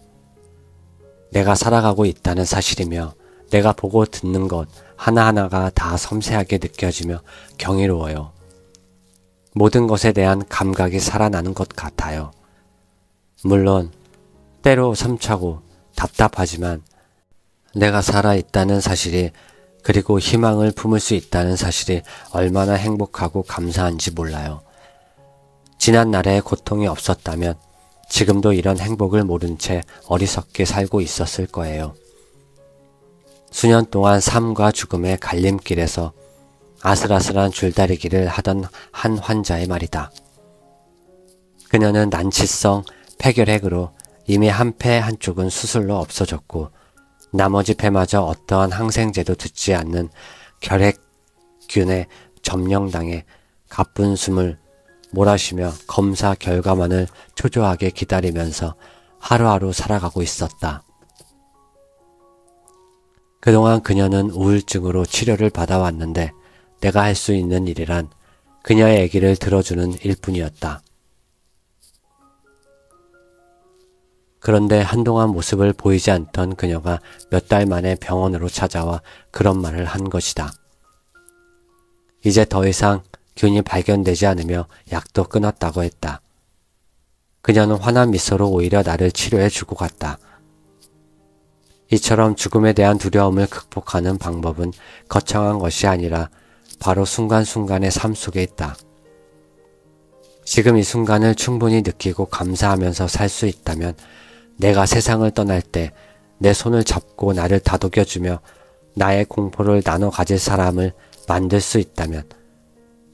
[SPEAKER 1] 내가 살아가고 있다는 사실이며 내가 보고 듣는 것 하나하나가 다 섬세하게 느껴지며 경이로워요. 모든 것에 대한 감각이 살아나는 것 같아요. 물론 때로 섬차고 답답하지만 내가 살아있다는 사실이 그리고 희망을 품을 수 있다는 사실이 얼마나 행복하고 감사한지 몰라요. 지난 날에 고통이 없었다면 지금도 이런 행복을 모른 채 어리석게 살고 있었을 거예요. 수년 동안 삶과 죽음의 갈림길에서 아슬아슬한 줄다리기를 하던 한 환자의 말이다. 그녀는 난치성 폐결핵으로 이미 한 폐 한쪽은 수술로 없어졌고 나머지 폐마저 어떠한 항생제도 듣지 않는 결핵균에 점령당해 가쁜 숨을 몰아쉬며 검사 결과만을 초조하게 기다리면서 하루하루 살아가고 있었다. 그동안 그녀는 우울증으로 치료를 받아왔는데 내가 할 수 있는 일이란 그녀의 얘기를 들어주는 일뿐이었다. 그런데 한동안 모습을 보이지 않던 그녀가 몇 달 만에 병원으로 찾아와 그런 말을 한 것이다. 이제 더 이상 균이 발견되지 않으며 약도 끊었다고 했다. 그녀는 환한 미소로 오히려 나를 치료해 주고 갔다. 이처럼 죽음에 대한 두려움을 극복하는 방법은 거창한 것이 아니라 바로 순간순간의 삶 속에 있다. 지금 이 순간을 충분히 느끼고 감사하면서 살 수 있다면 내가 세상을 떠날 때 내 손을 잡고 나를 다독여주며 나의 공포를 나눠 가질 사람을 만들 수 있다면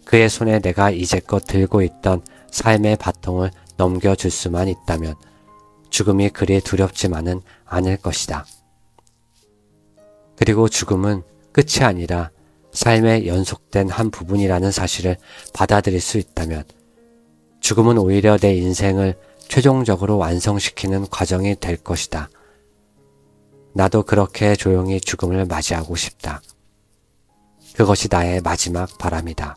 [SPEAKER 1] 그의 손에 내가 이제껏 들고 있던 삶의 바통을 넘겨줄 수만 있다면 죽음이 그리 두렵지만은 않을 것이다. 그리고 죽음은 끝이 아니라 삶의 연속된 한 부분이라는 사실을 받아들일 수 있다면 죽음은 오히려 내 인생을 최종적으로 완성시키는 과정이 될 것이다. 나도 그렇게 조용히 죽음을 맞이하고 싶다. 그것이 나의 마지막 바람이다.